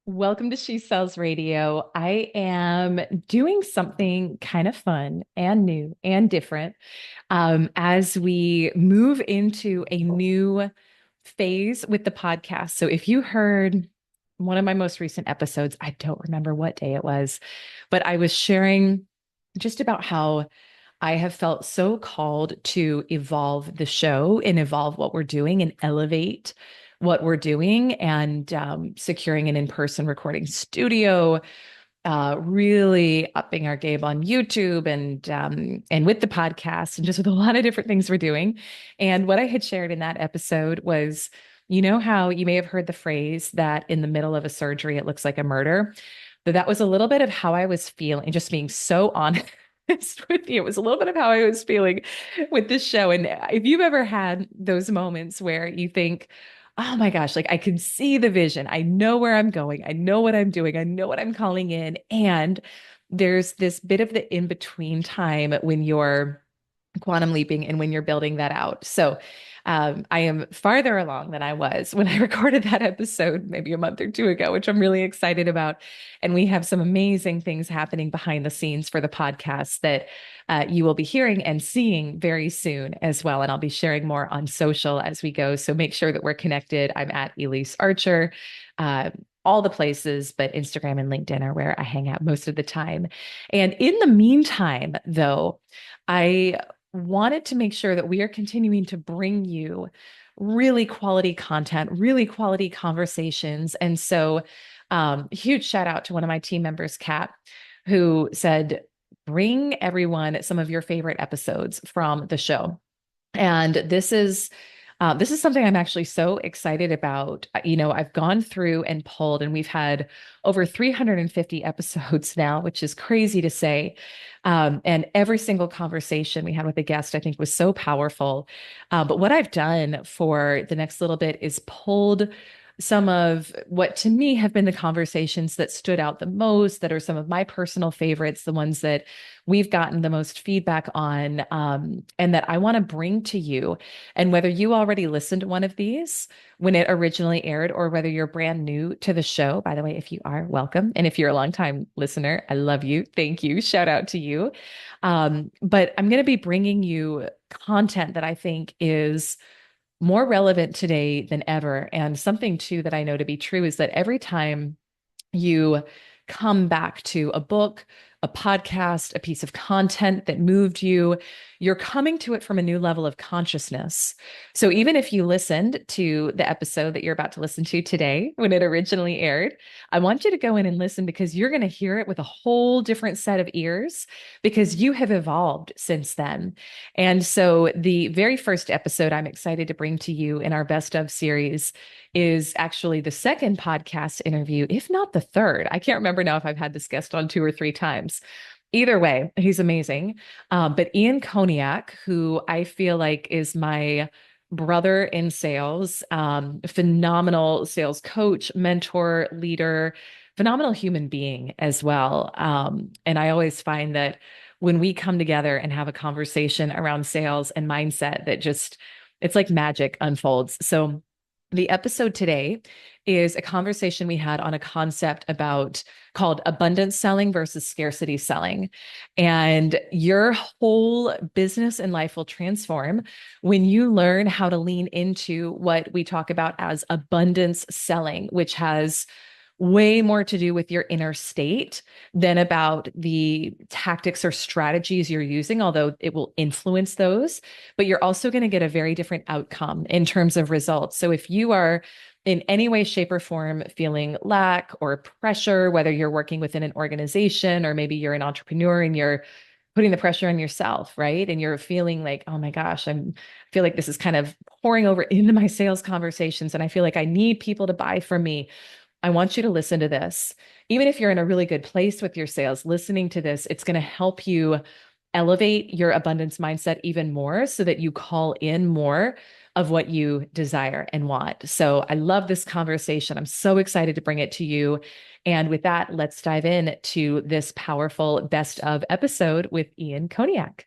Welcome to She Sells Radio. I am doing something kind of fun and new and different as we move into a new phase with the podcast. So, if you heard one of my most recent episodes, I don't remember what day it was, but I was sharing just about how I have felt so called to evolve the show and evolve what we're doing and elevate what we're doing and securing an in-person recording studio, really upping our game on YouTube and with the podcast and just with a lot of different things we're doing. And what I had shared in that episode was, you know how you may have heard the phrase that in the middle of a surgery it looks like a murder. But that was a little bit of how I was feeling, just being so honest with you. It was a little bit of how I was feeling with this show. And if you've ever had those moments where you think, oh my gosh, like I can see the vision. I know where I'm going. I know what I'm doing. I know what I'm calling in. And there's this bit of the in between time when you're quantum leaping and when you're building that out. So I am farther along than I was when I recorded that episode maybe a month or two ago, which I'm really excited about. And we have some amazing things happening behind the scenes for the podcast that you will be hearing and seeing very soon as well. And I'll be sharing more on social as we go. So make sure that we're connected. I'm at Elise Archer. All the places, but Instagram and LinkedIn are where I hang out most of the time. And in the meantime, though, I wanted to make sure that we are continuing to bring you really quality content, really quality conversations. And so, huge shout out to one of my team members, Kat, who said, bring everyone some of your favorite episodes from the show. And this is something I'm actually so excited about. I've gone through and pulled, and we've had over 350 episodes now, which is crazy to say. And every single conversation we had with a guest, I think, was so powerful. But what I've done for the next little bit is pulled some of what to me have been the conversations that stood out the most, that are some of my personal favorites, the ones that we've gotten the most feedback on, and that I want to bring to you. And whether you already listened to one of these when it originally aired, or whether you're brand new to the show, by the way, if you are, welcome. And if you're a longtime listener, I love you. Thank you. Shout out to you. But I'm going to be bringing you content that I think is more relevant today than ever. And something too that I know to be true is that every time you come back to a book, a podcast, a piece of content that moved you, you're coming to it from a new level of consciousness. So even if you listened to the episode that you're about to listen to today when it originally aired, I want you to go in and listen, because you're going to hear it with a whole different set of ears, because you have evolved since then. And so the very first episode I'm excited to bring to you in our Best of series is actually the second podcast interview, if not the third. I can't remember now if I've had this guest on two or three times. Either way, he's amazing. But Ian Koniak, who I feel like is my brother in sales, phenomenal sales coach, mentor, leader, phenomenal human being as well. And I always find that when we come together and have a conversation around sales and mindset, that just, it's like magic unfolds. So the episode today is a conversation we had on a concept about called abundance selling versus scarcity selling. And your whole business and life will transform when you learn how to lean into what we talk about as abundance selling, which has way more to do with your inner state than about the tactics or strategies you're using, although it will influence those. But you're also going to get a very different outcome in terms of results. So if you are in any way, shape, or form feeling lack or pressure, whether you're working within an organization or maybe you're an entrepreneur and you're putting the pressure on yourself, right? And you're feeling like, oh my gosh, I feel like this is kind of pouring over into my sales conversations, and I feel like I need people to buy from me. I want you to listen to this. Even if you're in a really good place with your sales, listening to this, it's going to help you elevate your abundance mindset even more so that you call in more of what you desire and want. So I love this conversation. I'm so excited to bring it to you. And with that, let's dive in to this powerful best of episode with Ian Koniak.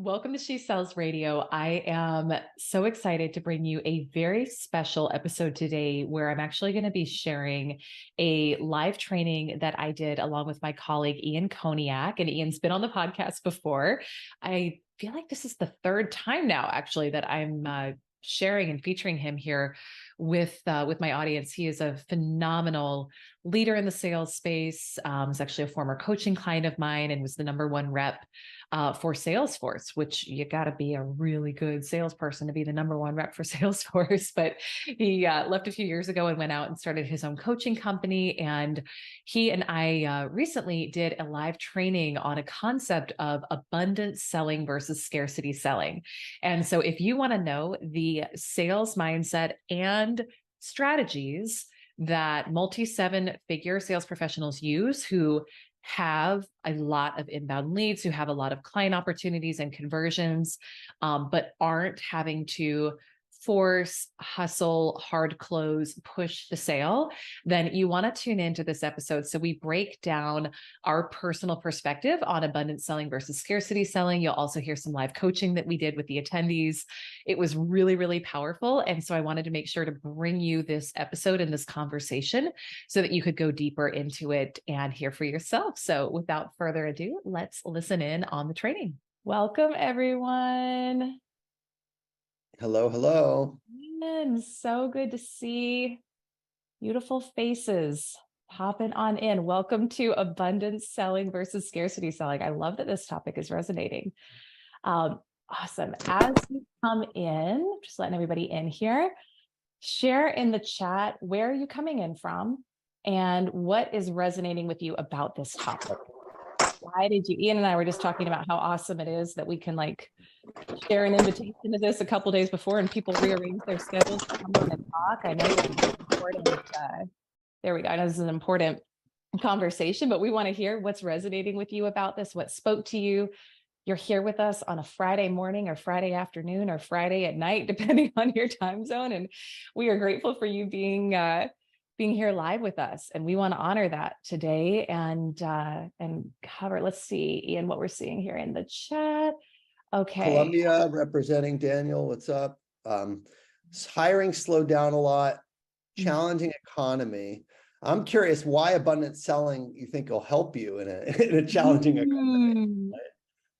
Welcome to She Sells Radio. I am so excited to bring you a very special episode today where I'm actually going to be sharing a live training that I did along with my colleague, Ian Koniak. And Ian's been on the podcast before. I feel like this is the third time now, actually, that I'm sharing and featuring him here with my audience. He is a phenomenal leader in the sales space. He's actually a former coaching client of mine and was the #1 rep for Salesforce, which you got to be a really good salesperson to be the #1 rep for Salesforce. But he left a few years ago and went out and started his own coaching company. And he and I recently did a live training on a concept of abundance selling versus scarcity selling. And so if you want to know the sales mindset and strategies that multi-7-figure sales professionals use who have a lot of inbound leads, who have a lot of client opportunities and conversions, but aren't having to force, hustle, hard close, push the sale, then you want to tune into this episode. So we break down our personal perspective on abundance selling versus scarcity selling. You'll also hear some live coaching that we did with the attendees. It was really, really powerful. And so I wanted to make sure to bring you this episode and this conversation so that you could go deeper into it and hear for yourself. So without further ado, let's listen in on the training. Welcome, everyone. Hello, hello. And so good to see beautiful faces popping on in. Welcome to abundance selling versus scarcity selling. I love that this topic is resonating. Awesome. As you come in, just letting everybody in here, share in the chat where are you coming in from and what is resonating with you about this topic. Why did you, Ian and I were just talking about how awesome it is that we can share an invitation to this a couple days before and people rearrange their schedules to come on and talk. I know this is important. There we go. I know this is an important conversation, but we want to hear what's resonating with you about this, what spoke to you. You're here with us on a Friday morning or Friday afternoon or Friday at night, depending on your time zone. And we are grateful for you being here live with us. And we want to honor that today and cover, let's see, Ian, what we're seeing here in the chat. Okay. Columbia representing Daniel. What's up? Hiring slowed down a lot. Challenging economy. I'm curious why abundance selling you think will help you in a challenging economy.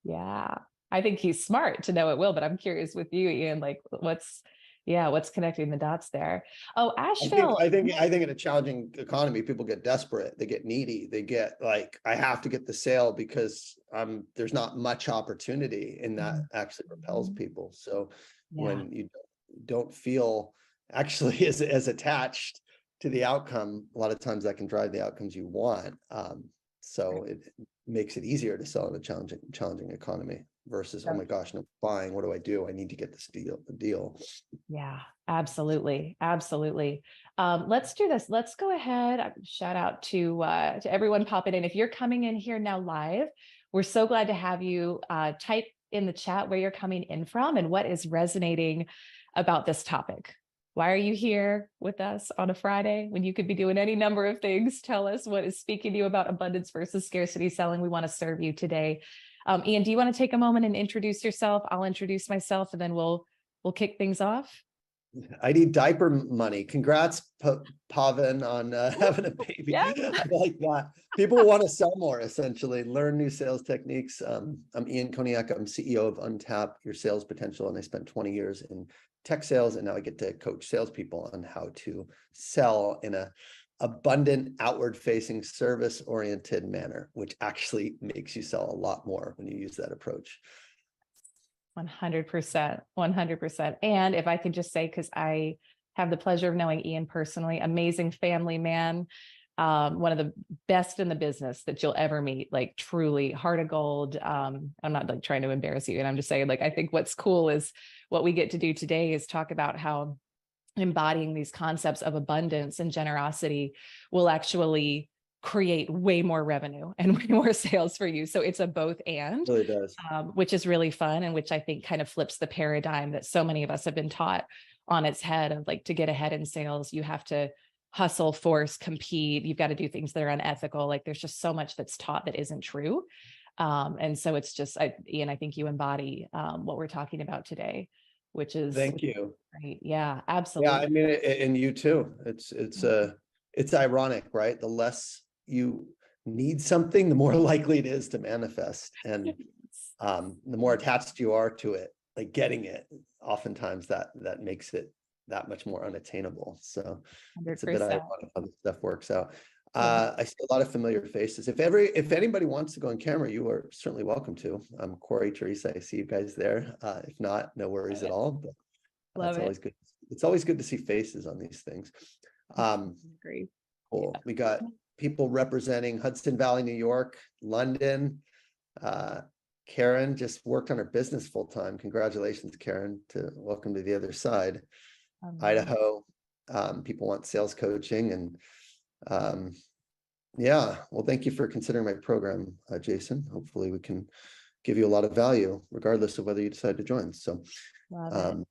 Yeah, I think he's smart to know it will, but I'm curious with you, Ian, what's connecting the dots there? Oh, Asheville. I think in a challenging economy, people get desperate, they get needy, they get I have to get the sale because there's not much opportunity, and that actually repels people. So when you don't feel actually as attached to the outcome, a lot of times that can drive the outcomes you want. So it makes it easier to sell in a challenging economy versus, oh my gosh, no buying. What do I do? I need to get this deal. Yeah, absolutely. Absolutely. Let's do this. Let's go ahead. Shout out to everyone popping in. If you're coming in here now live, we're so glad to have you. Type in the chat where you're coming in from and what is resonating about this topic. Why are you here with us on a Friday when you could be doing any number of things? Tell us what is speaking to you about abundance versus scarcity selling. We want to serve you today. Ian, do you want to take a moment and introduce yourself? I'll introduce myself and then we'll kick things off. I need diaper money. Congrats, Pavan, on having a baby. Yeah. I like that. People want to sell more, essentially, learn new sales techniques. I'm Ian Koniak. I'm CEO of Untap Your Sales Potential, and I spent 20 years in tech sales, and now I get to coach salespeople on how to sell in a abundant, outward-facing, service-oriented manner, which actually makes you sell a lot more when you use that approach. 100%, 100%. And if I could just say, because I have the pleasure of knowing Ian personally, amazing family man, one of the best in the business that you'll ever meet, truly heart of gold. I'm not trying to embarrass you. And I'm just saying, I think what's cool is what we get to do today is talk about how embodying these concepts of abundance and generosity will actually create way more revenue and way more sales for you. So it's a both and, It really does. Which is really fun. And which I think kind of flips the paradigm that so many of us have been taught on its head of to get ahead in sales, you have to hustle, force, compete. You've got to do things that are unethical. There's just so much that's taught that isn't true. And so it's just, Ian, I think you embody what we're talking about today, which is Thank you. great. Yeah, Yeah, absolutely. I mean, and you too. It's ironic, right? The less you need something, the more likely it is to manifest. And the more attached you are to it, like getting it, oftentimes that makes it that much more unattainable. So it's a bit 100%. ironic how this stuff works out. Yeah. I see a lot of familiar faces. If anybody wants to go on camera, you are certainly welcome to. I'm Corey, Teresa. I see you guys there. If not, no worries Love at it. all. But Love it's it. always good. It's always good to see faces on these things. Um, Agree. Yeah. cool. We got people representing Hudson Valley, New York, London. Karen just worked on her business full time. Congratulations, Karen. Welcome to the other side. Idaho. People want sales coaching, and yeah. Well, thank you for considering my program, Jason. Hopefully, we can give you a lot of value, regardless of whether you decide to join. So, Love it. um,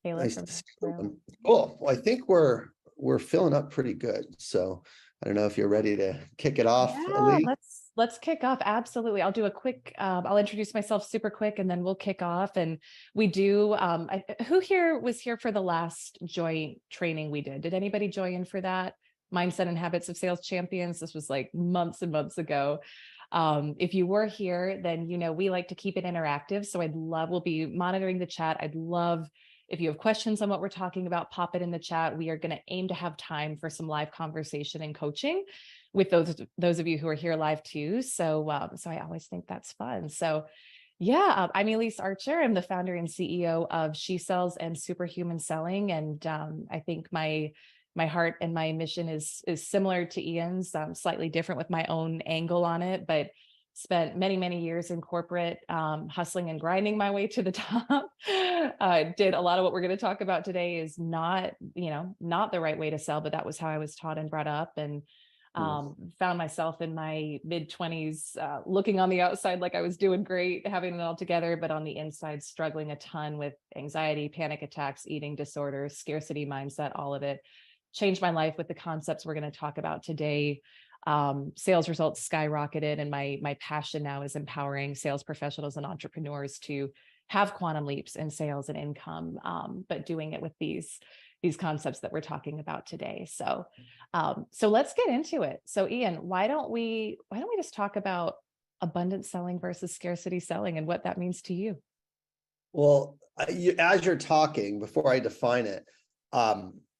Kayla nice from to see Nashville. everyone. Cool. Well, I think we're filling up pretty good. So I don't know if you're ready to kick it off, Yeah, Ali. let's kick off. Absolutely. I'll do a quick, I'll introduce myself super quick and then we'll kick off. And we do, who here was here for the last joint training we did? Did anybody join for that? Mindset and Habits of Sales Champions. This was like months and months ago. If you were here, then you know we like to keep it interactive. So we'll be monitoring the chat. I'd love if you have questions on what we're talking about, pop it in the chat. We are going to aim to have time for some live conversation and coaching with those of you who are here live too. So I always think that's fun. So yeah, I'm Elise Archer. I'm the founder and CEO of She Sells and Superhuman Selling. And I think my heart and my mission is similar to Ian's, slightly different with my own angle on it, but spent many years in corporate, hustling and grinding my way to the top. Did a lot of what we're going to talk about today is not the right way to sell, but that was how I was taught and brought up. And found myself in my mid-20s, looking on the outside like I was doing great, having it all together, but on the inside, struggling a ton with anxiety, panic attacks, eating disorders, scarcity mindset, all of it. Changed my life with the concepts we're going to talk about today. Sales results skyrocketed, and my passion now is empowering sales professionals and entrepreneurs to have quantum leaps in sales and income, but doing it with these concepts that we're talking about today. So let's get into it. So Ian, why don't we just talk about abundant selling versus scarcity selling and what that means to you? Well, as you're talking, before I define it,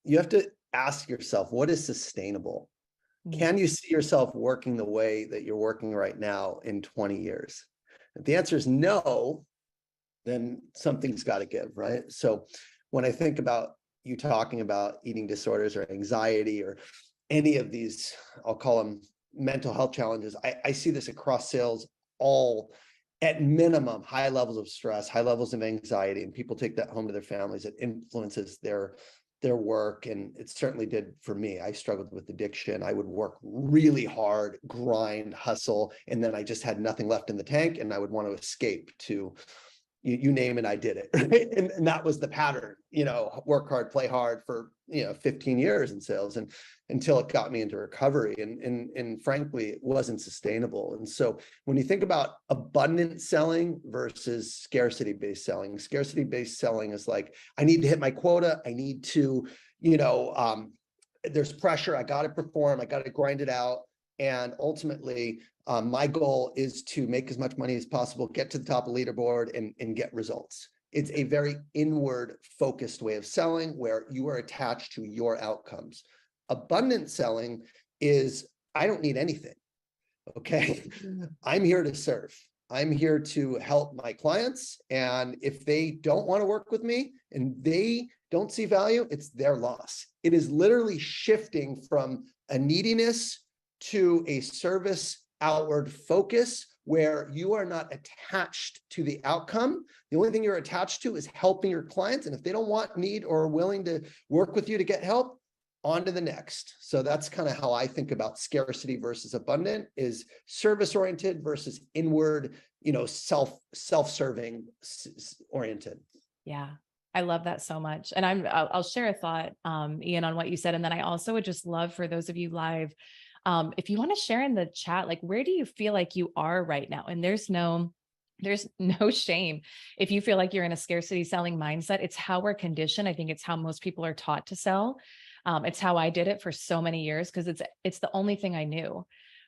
you have to ask yourself, what is sustainable? Can you see yourself working the way that you're working right now in 20 years? If the answer is no, then something's got to give, right? So when I think about you talking about eating disorders or anxiety or any of these, I'll call them mental health challenges, I see this across sales, all at minimum, high levels of stress, high levels of anxiety, and people take that home to their families. It influences their work. And it certainly did for me. I struggled with addiction. I would work really hard, grind, hustle, and then I just had nothing left in the tank, and I would want to escape to you name it, I did it. Right? And that was the pattern, work hard, play hard for 15 years in sales, and until it got me into recovery. And frankly, it wasn't sustainable. And so when you think about abundant selling versus scarcity-based selling is like, I need to hit my quota. I need to, there's pressure. I got to perform. I got to grind it out. And ultimately, my goal is to make as much money as possible, get to the top of the leaderboard, and get results. It's a very inward focused way of selling where you are attached to your outcomes. Abundant selling is, I don't need anything. Okay. I'm here to serve. I'm here to help my clients. And if they don't want to work with me and they don't see value, it's their loss. It is literally shifting from a neediness to a service outward focus where you are not attached to the outcome. The only thing you're attached to is helping your clients. And if they don't want, need, or are willing to work with you to get help, on to the next. So that's kind of how I think about scarcity versus abundant, is service oriented versus inward, self-serving oriented. Yeah. I love that so much. And I'll share a thought, Ian, on what you said. And then I also would just love for those of you live, If you want to share in the chat, like, where do you feel like you are right now? And there's no shame. If you feel like you're in a scarcity selling mindset, it's how we're conditioned. I think it's how most people are taught to sell. It's how I did it for so many years because it's the only thing I knew.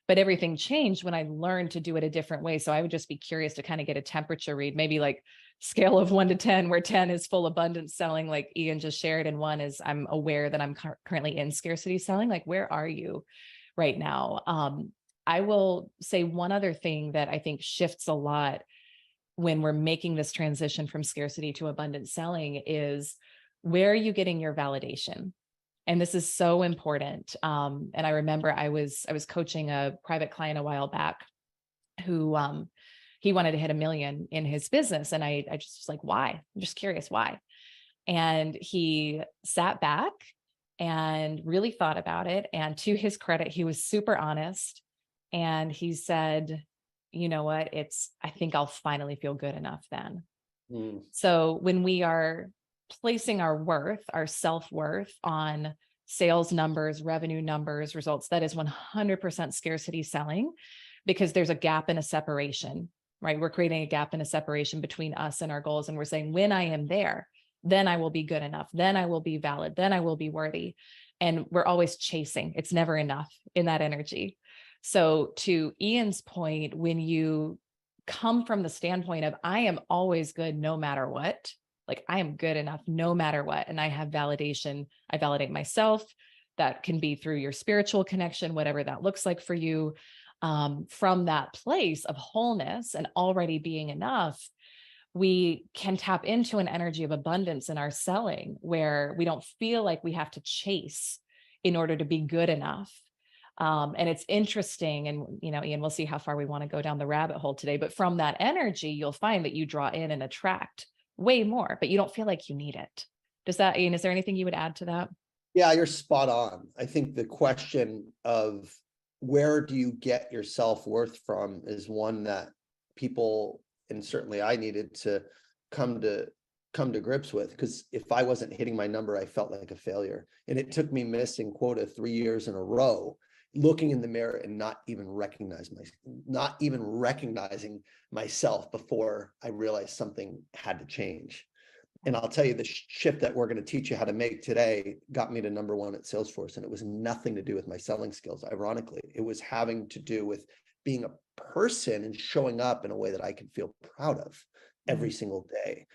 But everything changed when I learned to do it a different way. So I would just be curious to kind of get a temperature read, maybe like scale of 1 to 10, where 10 is full abundance selling, like Ian just shared, and 1 is I'm aware that I'm currently in scarcity selling. Like, where are you right now? I will say one other thing that I think shifts a lot when we're making this transition from scarcity to abundant selling is, where are you getting your validation? And this is so important. And I remember I was coaching a private client a while back who he wanted to hit 1 million in his business. And I just was like, why? I'm just curious why. And he sat back and really thought about it. And to his credit, he was super honest. And he said, you know what? I think I'll finally feel good enough then. Mm. So when we are placing our worth, our self-worth on sales numbers, revenue numbers, results, that is 100% scarcity selling, because there's a gap and a separation, right? We're creating a gap and a separation between us and our goals. And we're saying, when I am there, then I will be good enough. Then I will be valid. Then I will be worthy. And we're always chasing. It's never enough in that energy. So to Ian's point, when you come from the standpoint of, I am always good no matter what, like I am good enough no matter what, and I have validation, I validate myself. That can be through your spiritual connection, whatever that looks like for you. From that place of wholeness and already being enough, we can tap into an energy of abundance in our selling, where we don't feel like we have to chase in order to be good enough. And it's interesting. And, Ian, we'll see how far we want to go down the rabbit hole today. But from that energy, you'll find that you draw in and attract way more, but you don't feel like you need it. Ian, is there anything you would add to that? Yeah, you're spot on. I think the question of where do you get your self-worth from is one that people, and certainly I needed to come to grips with, because if I wasn't hitting my number, I felt like a failure. And it took me missing quota 3 years in a row, looking in the mirror and not even recognizing myself before I realized something had to change. And I'll tell you, the shift that we're going to teach you how to make today got me to #1 at Salesforce. And it was nothing to do with my selling skills. Ironically, it was having to do with being a person and showing up in a way that I could feel proud of every single day.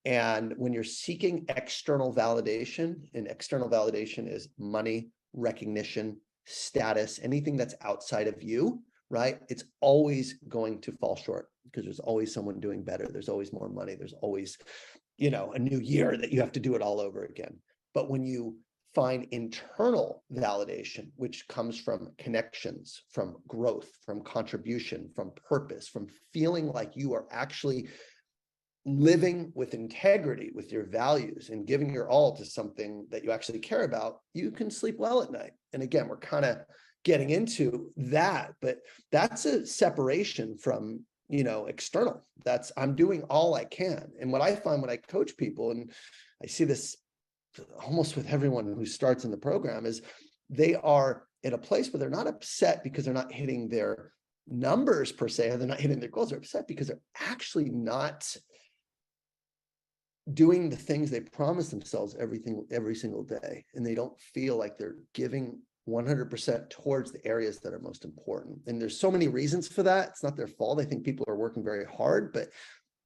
And when you're seeking external validation, and external validation is money, recognition, status, anything that's outside of you, right? It's always going to fall short, because there's always someone doing better. There's always more money. There's always, a new year that you have to do it all over again. But when you find internal validation, which comes from connections, from growth, from contribution, from purpose, from feeling like you are actually living with integrity with your values and giving your all to something that you actually care about, you can sleep well at night. And again, we're kind of getting into that, but that's a separation from, external. That's, I'm doing all I can. And what I find when I coach people, and I see this almost with everyone who starts in the program, is they are in a place where they're not upset because they're not hitting their numbers per se, or they're not hitting their goals. They're upset because they're actually not doing the things they promise themselves every single day. And they don't feel like they're giving 100% towards the areas that are most important. And there's so many reasons for that. It's not their fault. I think people are working very hard, but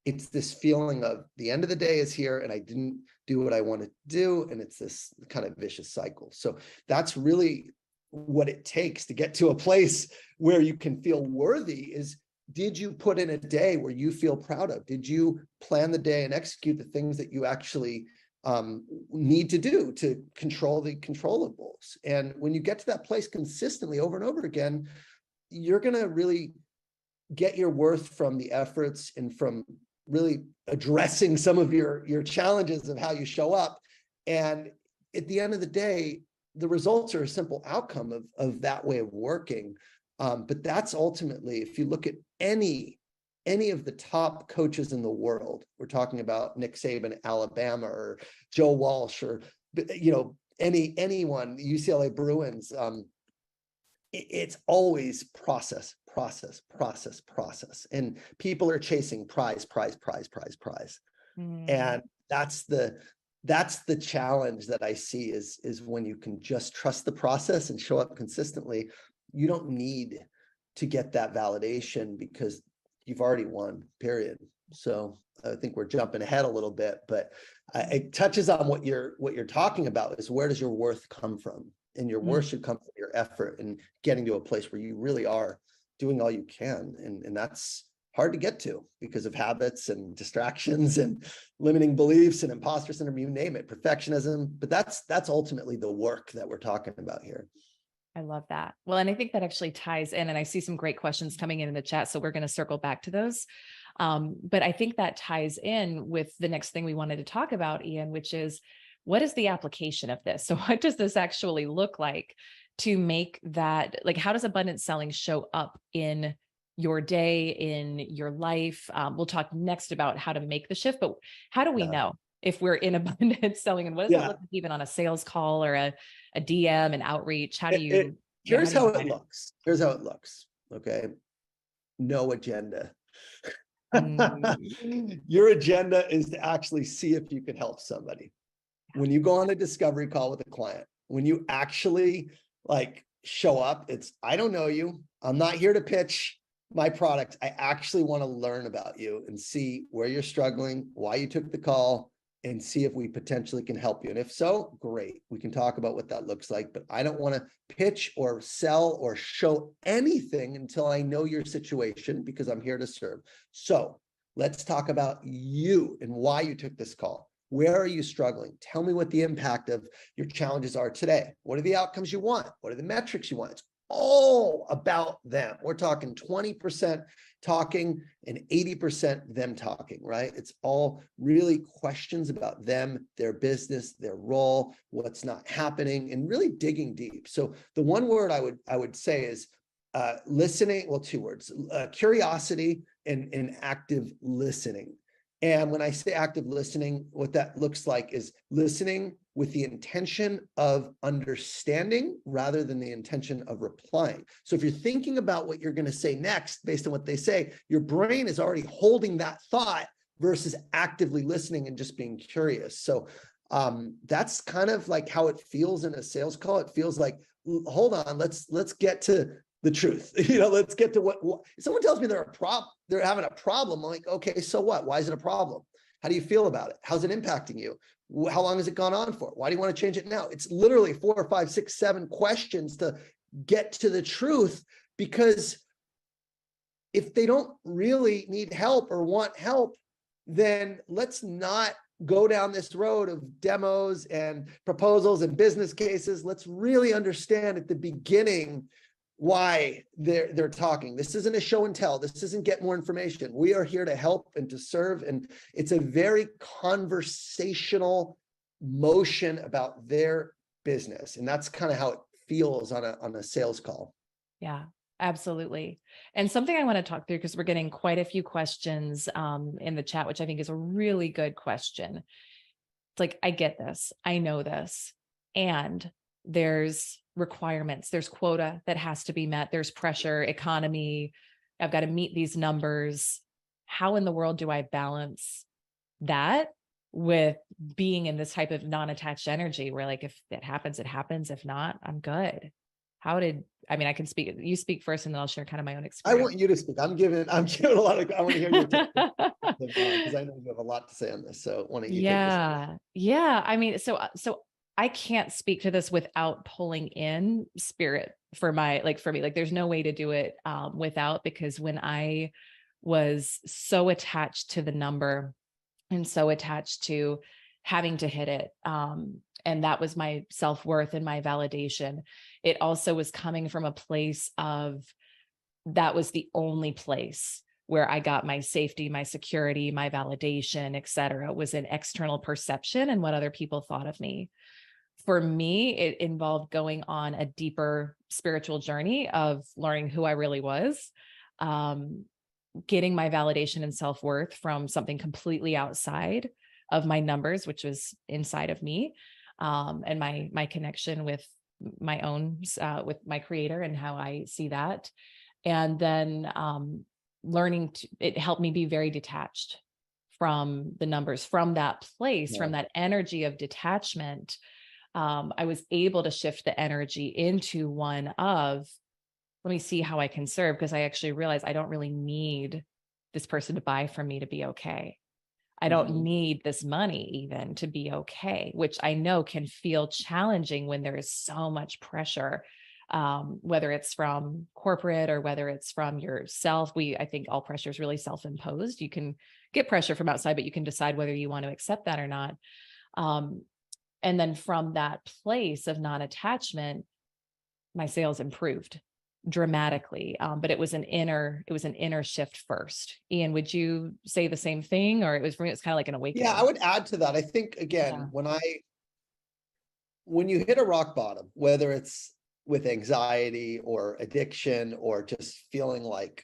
it's this feeling of the end of the day is here and I didn't do what I wanted to do. And it's this kind of vicious cycle. So that's really what it takes to get to a place where you can feel worthy. Is, did you put in a day where you feel proud of? Did you plan the day and execute the things that you actually need to do to control the controllables? And when you get to that place consistently over and over again, you're going to really get your worth from the efforts and from really addressing some of your challenges of how you show up. And at the end of the day, the results are a simple outcome of that way of working. But that's ultimately, if you look at any of the top coaches in the world, we're talking about Nick Saban, Alabama, or Joe Walsh, or anyone, UCLA Bruins, it's always process, process, process, process. And people are chasing prize, prize, prize, prize, prize. And that's the challenge that I see is when you can just trust the process and show up consistently, you don't need to get that validation because you've already won, period. So I think we're jumping ahead a little bit, but it touches on what you're talking about is where does your worth come from? And your worth should come from your effort and getting to a place where you really are doing all you can. And that's hard to get to because of habits and distractions and limiting beliefs and imposter syndrome, you name it, perfectionism. But that's ultimately the work that we're talking about here. I love that. Well, and I think that actually ties in, and I see some great questions coming in the chat, so we're going to circle back to those. But I think that ties in with the next thing we wanted to talk about, Ian, which is what is the application of this? So what does this actually look like to make that, like, how does abundant selling show up in your day, in your life? We'll talk next about how to make the shift, but how do we know if we're in abundant selling, and what does it look like even on a sales call or a DM and outreach? How do you, here's how it looks. Here's how it looks. Okay. No agenda. Your agenda is to actually see if you can help somebody. When you go on a discovery call with a client, when you actually like show up, it's, I don't know you. I'm not here to pitch my product. I actually want to learn about you and see where you're struggling, why you took the call, and see if we potentially can help you. And if so, great. We can talk about what that looks like, but I don't want to pitch or sell or show anything until I know your situation because I'm here to serve. So let's talk about you and why you took this call. Where are you struggling? Tell me what the impact of your challenges are today. What are the outcomes you want? What are the metrics you want? It's all about them. We're talking 20% talking and 80% them talking, right? It's all really questions about them, their business, their role, what's not happening, and really digging deep. So the one word I would say is listening. Well, two words: curiosity and active listening. And when I say active listening, what that looks like is listening with the intention of understanding rather than the intention of replying. So if you're thinking about what you're going to say next based on what they say, your brain is already holding that thought versus actively listening and just being curious. So that's kind of like how it feels in a sales call. It feels like, hold on, let's get to the truth. Let's get to what if someone tells me they're having a problem. I'm like, okay, so what? Why is it a problem? How do you feel about it? How's it impacting you? How long has it gone on for? Why do you want to change it now? It's literally 4, 5, 6, 7 questions to get to the truth, because if they don't really need help or want help, then let's not go down this road of demos and proposals and business cases. Let's really understand at the beginning why they're talking. This isn't a show and tell. This isn't get more information. We are here to help and to serve. And it's a very conversational motion about their business. And that's kind of how it feels on a sales call. Yeah, absolutely. And something I want to talk through, because we're getting quite a few questions in the chat, which I think is a really good question. It's like, I get this, I know this, and there's requirements, there's quota that has to be met, there's pressure, economy, I've got to meet these numbers. How in the world do I balance that with being in this type of non-attached energy where, like, if it happens, it happens. If not, I'm good. I can speak, you speak first and then I'll share kind of my own experience. I want you to speak. I'm giving a lot of, I want to hear your take because I know you have a lot to say on this. So why don't you take this? Yeah. I mean, so I can't speak to this without pulling in spirit for me, like there's no way to do it without, because when I was so attached to the number and so attached to having to hit it, and that was my self-worth and my validation, it also was coming from a place of, that was the only place where I got my safety, my security, my validation, et cetera, was an external perception and what other people thought of me. For me, it involved going on a deeper spiritual journey of learning who I really was, getting my validation and self-worth from something completely outside of my numbers, which was inside of me, and my connection with my own, with my creator and how I see that. And then learning to, it helped me be very detached from the numbers, from that place, Yeah. from that energy of detachment. I was able to shift the energy into one of, let me see how I can serve, because I actually realized I don't really need this person to buy from me to be okay. I don't need this money even to be okay, which I know can feel challenging when there is so much pressure, whether it's from corporate or whether it's from yourself. I think all pressure is really self-imposed. You can get pressure from outside, but you can decide whether you want to accept that or not. And then from that place of non-attachment, my sales improved dramatically. But it was an inner shift first. Ian, would you say the same thing? Or for me, it's kind of like an Yeah, I awakening. would add to that. I think Yeah. again, when you hit a rock bottom, whether it's with anxiety or addiction or just feeling like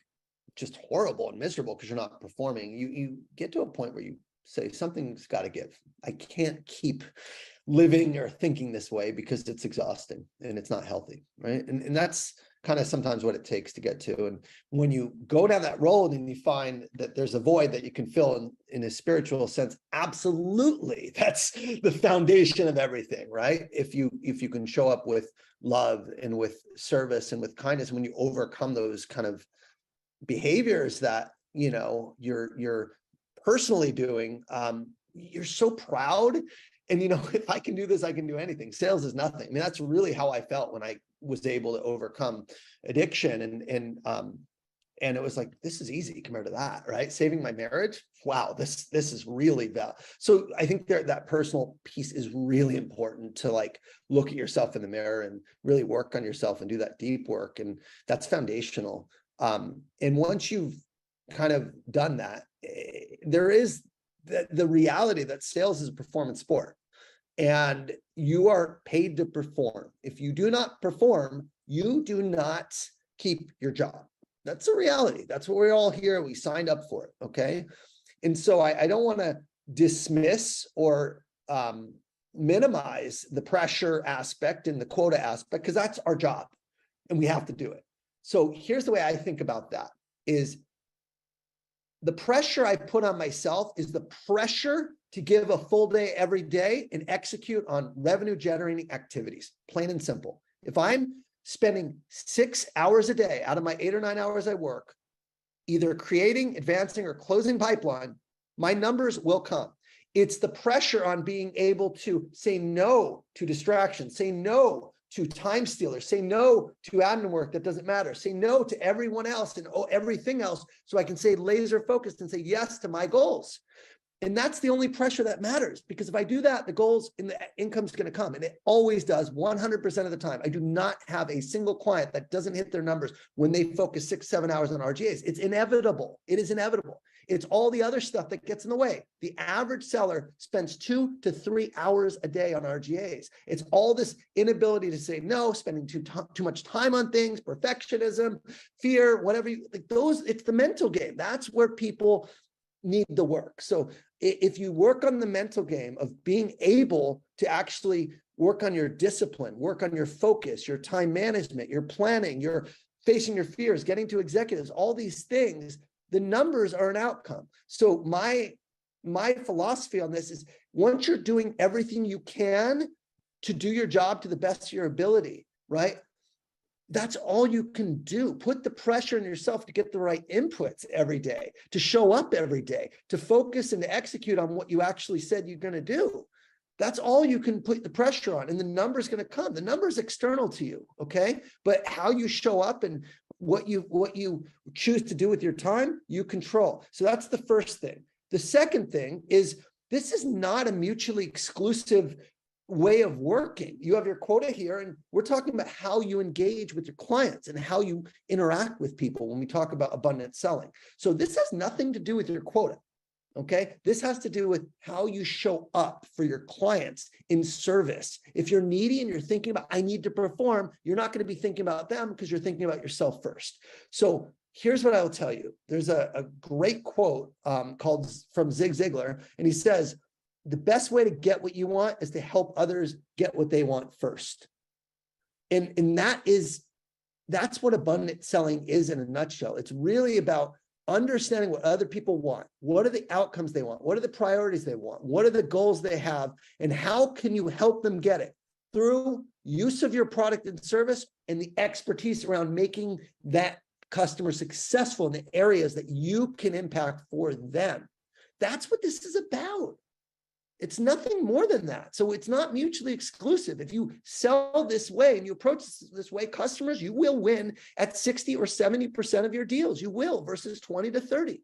just horrible and miserable because you're not performing, you get to a point where you say something's got to give. I can't keep living or thinking this way because it's exhausting and it's not healthy, right? And that's kind of sometimes what it takes to get to. And when you go down that road and you find that there's a void that you can fill in a spiritual sense, absolutely, that's the foundation of everything, right? If you can show up with love and with service and with kindness, when you overcome those kind of behaviors that you're personally doing, you're so proud. And if I can do this, I can do anything. Sales is nothing. I mean, that's really how I felt when I was able to overcome addiction, and it was like, this is easy compared to that, right? Saving my marriage, wow, this is really bad. So I think that personal piece is really important, to like look at yourself in the mirror and really work on yourself and do that deep work, and that's foundational. And once you've kind of done that, there is the reality that sales is a performance sport, and you are paid to perform. If you do not perform, you do not keep your job. That's a reality. That's what we're all here. We signed up for it. Okay. And so I don't want to dismiss or minimize the pressure aspect and the quota aspect, because that's our job and we have to do it. So here's the way I think about that is, the pressure I put on myself is the pressure to give a full day every day and execute on revenue generating activities, plain and simple. If I'm spending 6 hours a day out of my 8 or 9 hours I work, either creating, advancing, or closing pipeline, my numbers will come. It's the pressure on being able to say no to distractions, say no to time stealers, say no to admin work that doesn't matter, say no to everyone else and everything else, so I can stay laser focused and say yes to my goals. And that's the only pressure that matters, because if I do that, the goals and the income's going to come, and it always does 100% of the time. I do not have a single client that doesn't hit their numbers when they focus 6-7 hours on RGAs. It's inevitable. It is inevitable. It's all the other stuff that gets in the way. The average seller spends 2 to 3 hours a day on RGAs. It's all this inability to say no, spending too much time on things, perfectionism, fear, whatever like those. It's the mental game. That's where people need the work. So if you work on the mental game of being able to actually work on your discipline, work on your focus, your time management, your planning, your facing your fears, getting to executives, all these things, the numbers are an outcome. So my philosophy on this is, once you're doing everything you can to do your job to the best of your ability, right? That's all you can do. Put the pressure on yourself to get the right inputs every day, to show up every day, to focus and to execute on what you actually said you're going to do. That's all you can put the pressure on, and the number's going to come. The number's external to you, okay? But how you show up and what you choose to do with your time, you control. So that's the first thing. The second thing is, this is not a mutually exclusive way of working. You have your quota here, and we're talking about how you engage with your clients and how you interact with people when we talk about abundant selling. So this has nothing to do with your quota. Okay, this has to do with how you show up for your clients in service. If you're needy and you're thinking about, I need to perform, you're not going to be thinking about them, because you're thinking about yourself first. So here's what I will tell you. There's a great quote called from Zig Ziglar, and he says, the best way to get what you want is to help others get what they want first. And that's what abundant selling is in a nutshell. It's really about understanding what other people want. What are the outcomes they want? What are the priorities they want? What are the goals they have? And how can you help them get it? Through use of your product and service and the expertise around making that customer successful in the areas that you can impact for them. That's what this is about. It's nothing more than that. So it's not mutually exclusive. If you sell this way and you approach this way, customers, you will win at 60 or 70% of your deals. You will versus 20 to 30.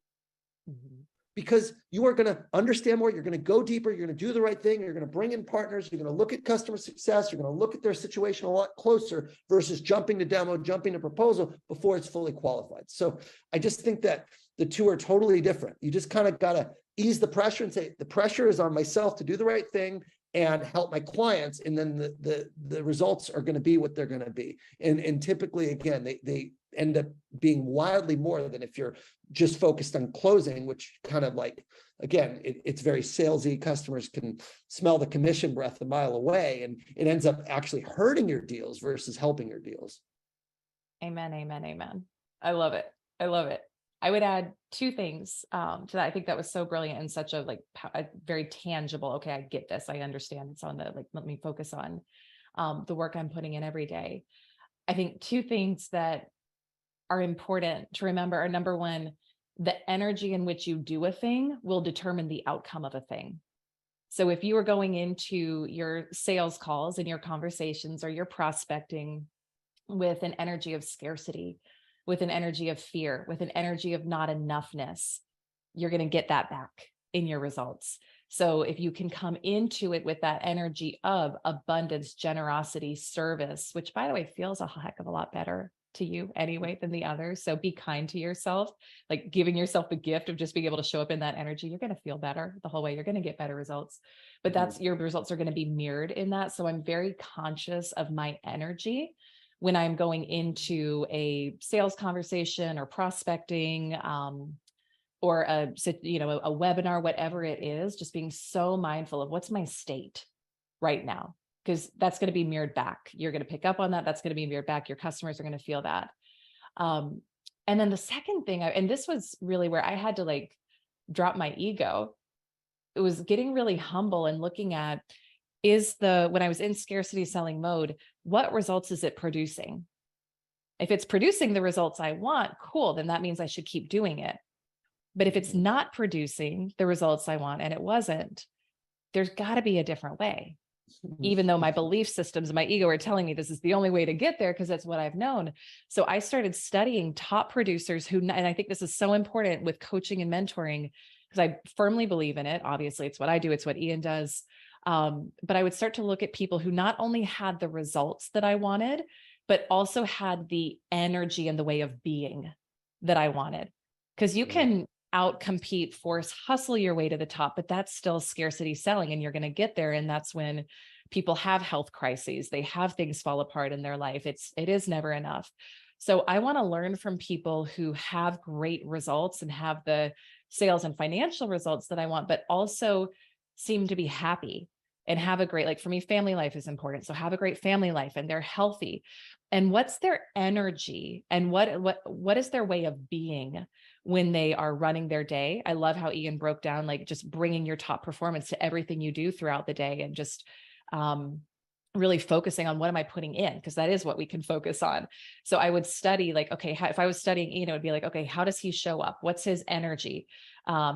Because you are going to understand more. You're going to go deeper. You're going to do the right thing. You're going to bring in partners. You're going to look at customer success. You're going to look at their situation a lot closer versus jumping to demo, jumping to proposal before it's fully qualified. So I just think that the two are totally different. You just kind of got to ease the pressure and say, the pressure is on myself to do the right thing and help my clients. And then the results are going to be what they're going to be. And typically, again, they end up being wildly more than if you're just focused on closing, which kind of like, again, it's very salesy. Customers can smell the commission breath a mile away, and it ends up actually hurting your deals versus helping your deals. Amen, amen, amen. I love it. I love it. I would add two things to that. I think that was so brilliant and such a very tangible, okay, I get this. I understand it's on let me focus on the work I'm putting in every day. I think two things that are important to remember are, number one, the energy in which you do a thing will determine the outcome of a thing. So if you are going into your sales calls and your conversations or your prospecting with an energy of scarcity, with an energy of fear, with an energy of not enoughness, you're going to get that back in your results. So if you can come into it with that energy of abundance, generosity, service, which, by the way, feels a heck of a lot better to you anyway than the others. So be kind to yourself, like giving yourself the gift of just being able to show up in that energy. You're going to feel better the whole way. You're going to get better results, but your results are going to be mirrored in that. So I'm very conscious of my energy when I'm going into a sales conversation or prospecting, or a webinar, whatever it is, just being so mindful of what's my state right now, because that's going to be mirrored back. You're going to pick up on that. That's going to be mirrored back. Your customers are going to feel that. And then the second thing, and this was really where I had to drop my ego. It was getting really humble and looking at, when I was in scarcity selling mode, what results is it producing? If it's producing the results I want, cool, then that means I should keep doing it. But if it's not producing the results I want, and it wasn't, there's got to be a different way. Even though my belief systems and my ego are telling me this is the only way to get there, because that's what I've known. So I started studying top producers and I think this is so important with coaching and mentoring, because I firmly believe in it. Obviously, it's what I do. It's what Ian does. But I would start to look at people who not only had the results that I wanted, but also had the energy and the way of being that I wanted. Because you can outcompete, force, hustle your way to the top, but that's still scarcity selling, and you're going to get there. And that's when people have health crises. They have things fall apart in their life. It is never enough. So I want to learn from people who have great results and have the sales and financial results that I want, but also seem to be happy and have a great, for me, family life is important. So have a great family life and they're healthy. And what's their energy and what is their way of being when they are running their day? I love how Ian broke down, just bringing your top performance to everything you do throughout the day, and just really focusing on what am I putting in? Because that is what we can focus on. So I would study okay, if I was studying Ian, it would be okay, how does he show up? What's his energy?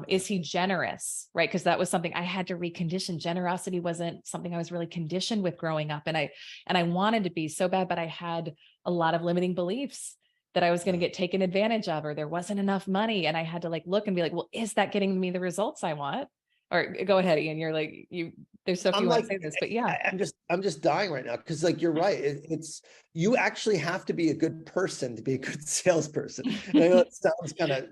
Is he generous? Right? Because that was something I had to recondition. Generosity wasn't something I was really conditioned with growing up. And I wanted to be so bad, but I had a lot of limiting beliefs that I was going to get taken advantage of, or there wasn't enough money. And I had to look and be well, is that getting me the results I want? Or go ahead, Ian. You're there's stuff you want to say this, but yeah. I'm just dying right now, because you're right. It's you actually have to be a good person to be a good salesperson. I know it sounds kind of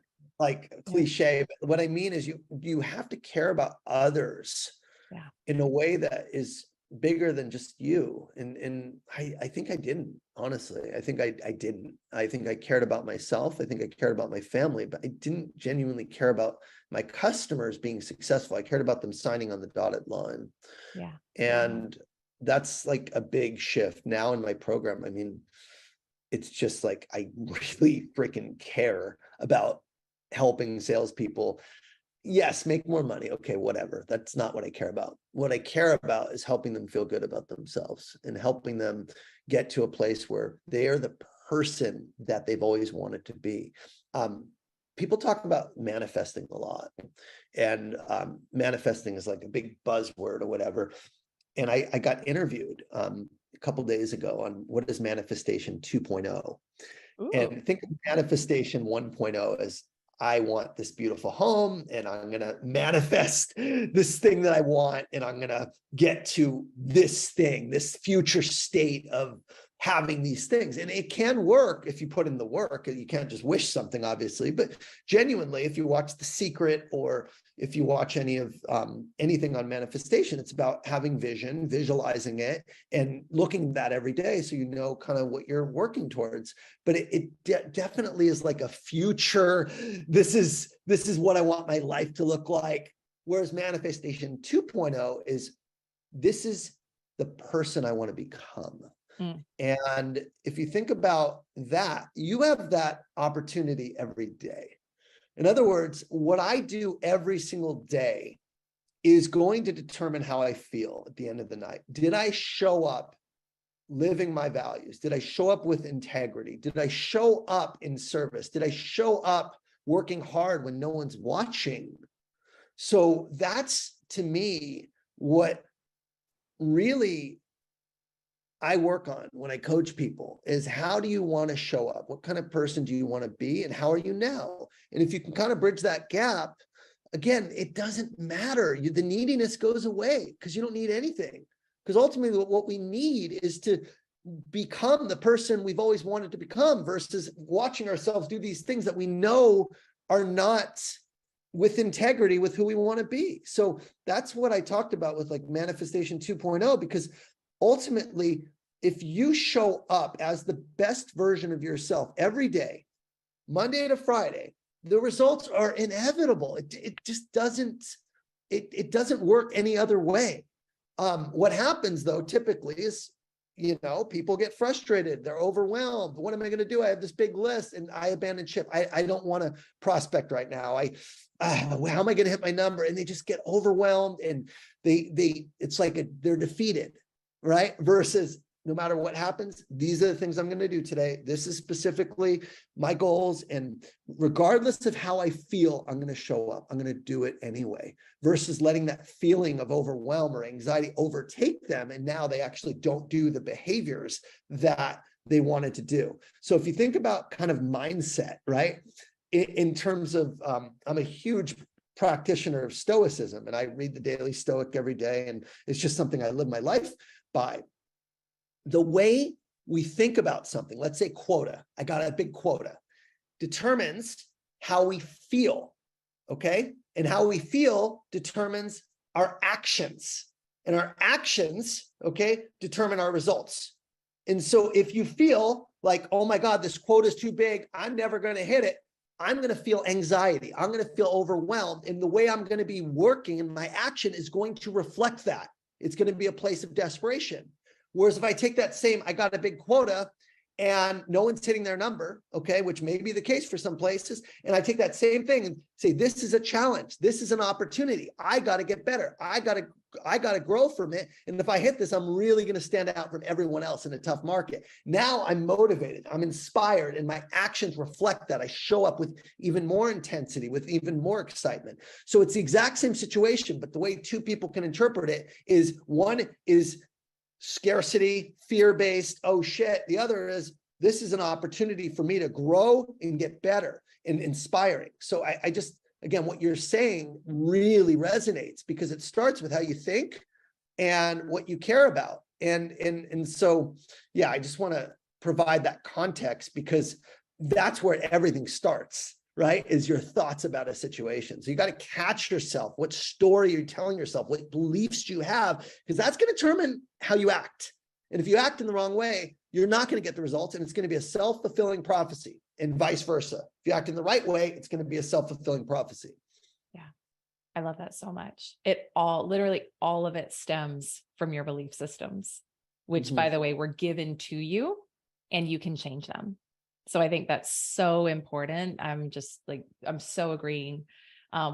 cliche, but what I mean is you have to care about others in a way that is bigger than just you. And I think I didn't, honestly. I think I didn't. I think I cared about myself. I think I cared about my family, but I didn't genuinely care about my customers being successful. I cared about them signing on the dotted line. Yeah. And that's like a big shift now in my program. I mean, it's just like, I really freaking care about helping salespeople. Yes, make more money. Okay, whatever. That's not what I care about. What I care about is helping them feel good about themselves and helping them get to a place where they are the person that they've always wanted to be. People talk about manifesting a lot, and manifesting is like a big buzzword or whatever. And I got interviewed a couple days ago on what is manifestation 2.0. Ooh. And think of manifestation 1.0 as, I want this beautiful home and I'm going to manifest this thing that I want, and I'm going to get to this thing, this future state of having these things. And it can work if you put in the work. You can't just wish something, obviously, but genuinely, if you watch The Secret, or if you watch any of anything on manifestation, it's about having vision, visualizing it, and looking at that every day so you know kind of what you're working towards. But it definitely is like a future, this is what I want my life to look like. Whereas manifestation 2.0 is, this is the person I want to become. And if you think about that, you have that opportunity every day. In other words, what I do every single day is going to determine how I feel at the end of the night. Did I show up living my values? Did I show up with integrity? Did I show up in service? Did I show up working hard when no one's watching? So that's, to me, what really I work on when I coach people is, how do you want to show up? What kind of person do you want to be? And how are you now? And if you can kind of bridge that gap, again, it doesn't matter. The neediness goes away because you don't need anything. Because ultimately what we need is to become the person we've always wanted to become, versus watching ourselves do these things that we know are not with integrity with who we want to be. So that's what I talked about with like manifestation 2.0, because ultimately, if you show up as the best version of yourself every day, Monday to Friday, the results are inevitable. It just doesn't, it doesn't work any other way. What happens though, typically is, people get frustrated. They're overwhelmed. What am I going to do? I have this big list and I abandon ship. I don't want to prospect right now. How am I going to hit my number? And they just get overwhelmed, and it's like they're defeated. Right? Versus, no matter what happens, these are the things I'm going to do today. This is specifically my goals. And regardless of how I feel, I'm going to show up. I'm going to do it anyway, versus letting that feeling of overwhelm or anxiety overtake them. And now they actually don't do the behaviors that they wanted to do. So if you think about kind of mindset, right? In terms of, I'm a huge practitioner of Stoicism, and I read the Daily Stoic every day. And it's just something I live my life by. The way we think about something, let's say quota, I got a big quota, determines how we feel, okay? And how we feel determines our actions, and our actions, okay, determine our results. And so if you feel like, oh my God, this quota is too big, I'm never going to hit it, I'm going to feel anxiety, I'm going to feel overwhelmed, and the way I'm going to be working and my action is going to reflect that. It's going to be a place of desperation. Whereas if I take that same, I got a big quota and no one's hitting their number, okay, which may be the case for some places, and I take that same thing and say, this is a challenge, this is an opportunity, I got to get better, I got to grow from it, and if I hit this, I'm really going to stand out from everyone else in a tough market. Now I'm motivated, I'm inspired, and my actions reflect that. I show up with even more intensity, with even more excitement. So it's the exact same situation, but the way two people can interpret it is, one is scarcity, fear-based, oh shit. The other is, this is an opportunity for me to grow and get better and inspiring. So I just, again, what you're saying really resonates, because it starts with how you think and what you care about. And so, yeah, I just want to provide that context, because that's where everything starts, right? Is your thoughts about a situation. So you got to catch yourself, what story you're telling yourself, what beliefs you have, because that's going to determine how you act. And if you act in the wrong way, you're not going to get the results, and it's going to be a self-fulfilling prophecy, and vice versa. If you act in the right way, it's going to be a self-fulfilling prophecy. Yeah. I love that so much. Literally all of it stems from your belief systems, which by the way, were given to you and you can change them. So I think that's so important. I'm so agreeing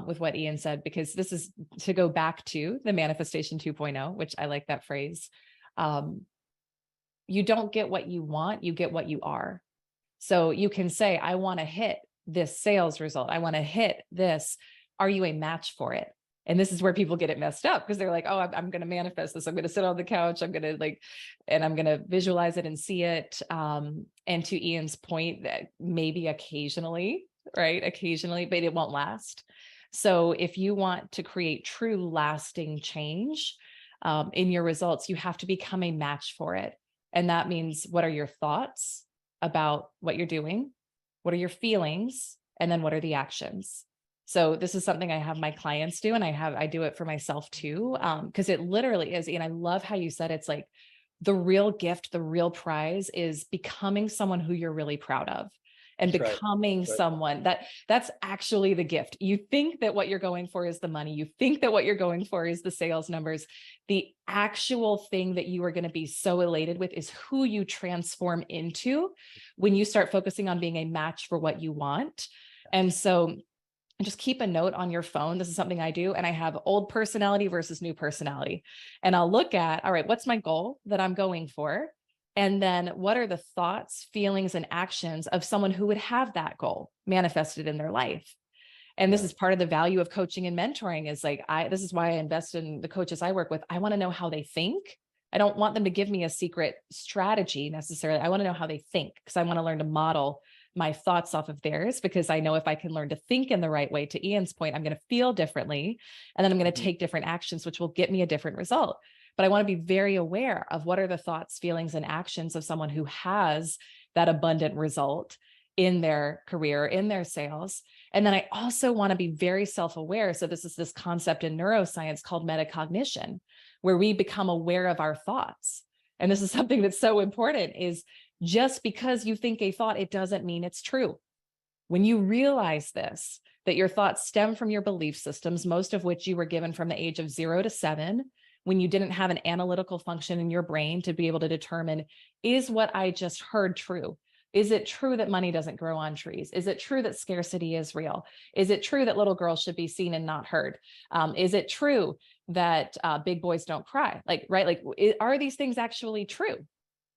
with what Ian said, because this is to go back to the manifestation 2.0, which I like that phrase. You don't get what you want, you get what you are. So you can say, I want to hit this sales result. I want to hit this. Are you a match for it? And this is where people get it messed up, because they're like, oh, I'm going to manifest this. I'm going to sit on the couch. I'm going to visualize it and see it. And to Ian's point, that maybe occasionally, right? Occasionally, but it won't last. So if you want to create true lasting change in your results, you have to become a match for it. And that means, what are your thoughts about what you're doing? What are your feelings? And then what are the actions? So this is something I have my clients do, and I do it for myself too, because it literally is. And I love how you said it's like the real gift, the real prize is becoming someone who you're really proud of, and That's right. becoming someone that's actually the gift. You think that what you're going for is the money. You think that what you're going for is the sales numbers. The actual thing that you are going to be so elated with is who you transform into when you start focusing on being a match for what you want. And so just keep a note on your phone. This is something I do. And I have old personality versus new personality. And I'll look at, all right, what's my goal that I'm going for? And then what are the thoughts, feelings, and actions of someone who would have that goal manifested in their life? And this is part of the value of coaching and mentoring, is like, this is why I invest in the coaches I work with. I want to know how they think. I don't want them to give me a secret strategy necessarily. I want to know how they think, because I want to learn to model my thoughts off of theirs, because I know if I can learn to think in the right way, to Ian's point, I'm going to feel differently, and then I'm going to take different actions, which will get me a different result. But I want to be very aware of what are the thoughts, feelings, and actions of someone who has that abundant result in their career, in their sales. And then I also want to be very self-aware. So this is this concept in neuroscience called metacognition, where we become aware of our thoughts. And this is something that's so important, is just because you think a thought, it doesn't mean it's true. When you realize this, that your thoughts stem from your belief systems, most of which you were given from the age of 0 to 7, when you didn't have an analytical function in your brain to be able to determine, is what I just heard true? Is it true that money doesn't grow on trees? Is it true that scarcity is real? Is it true that little girls should be seen and not heard? Is it true that big boys don't cry? Are these things actually true?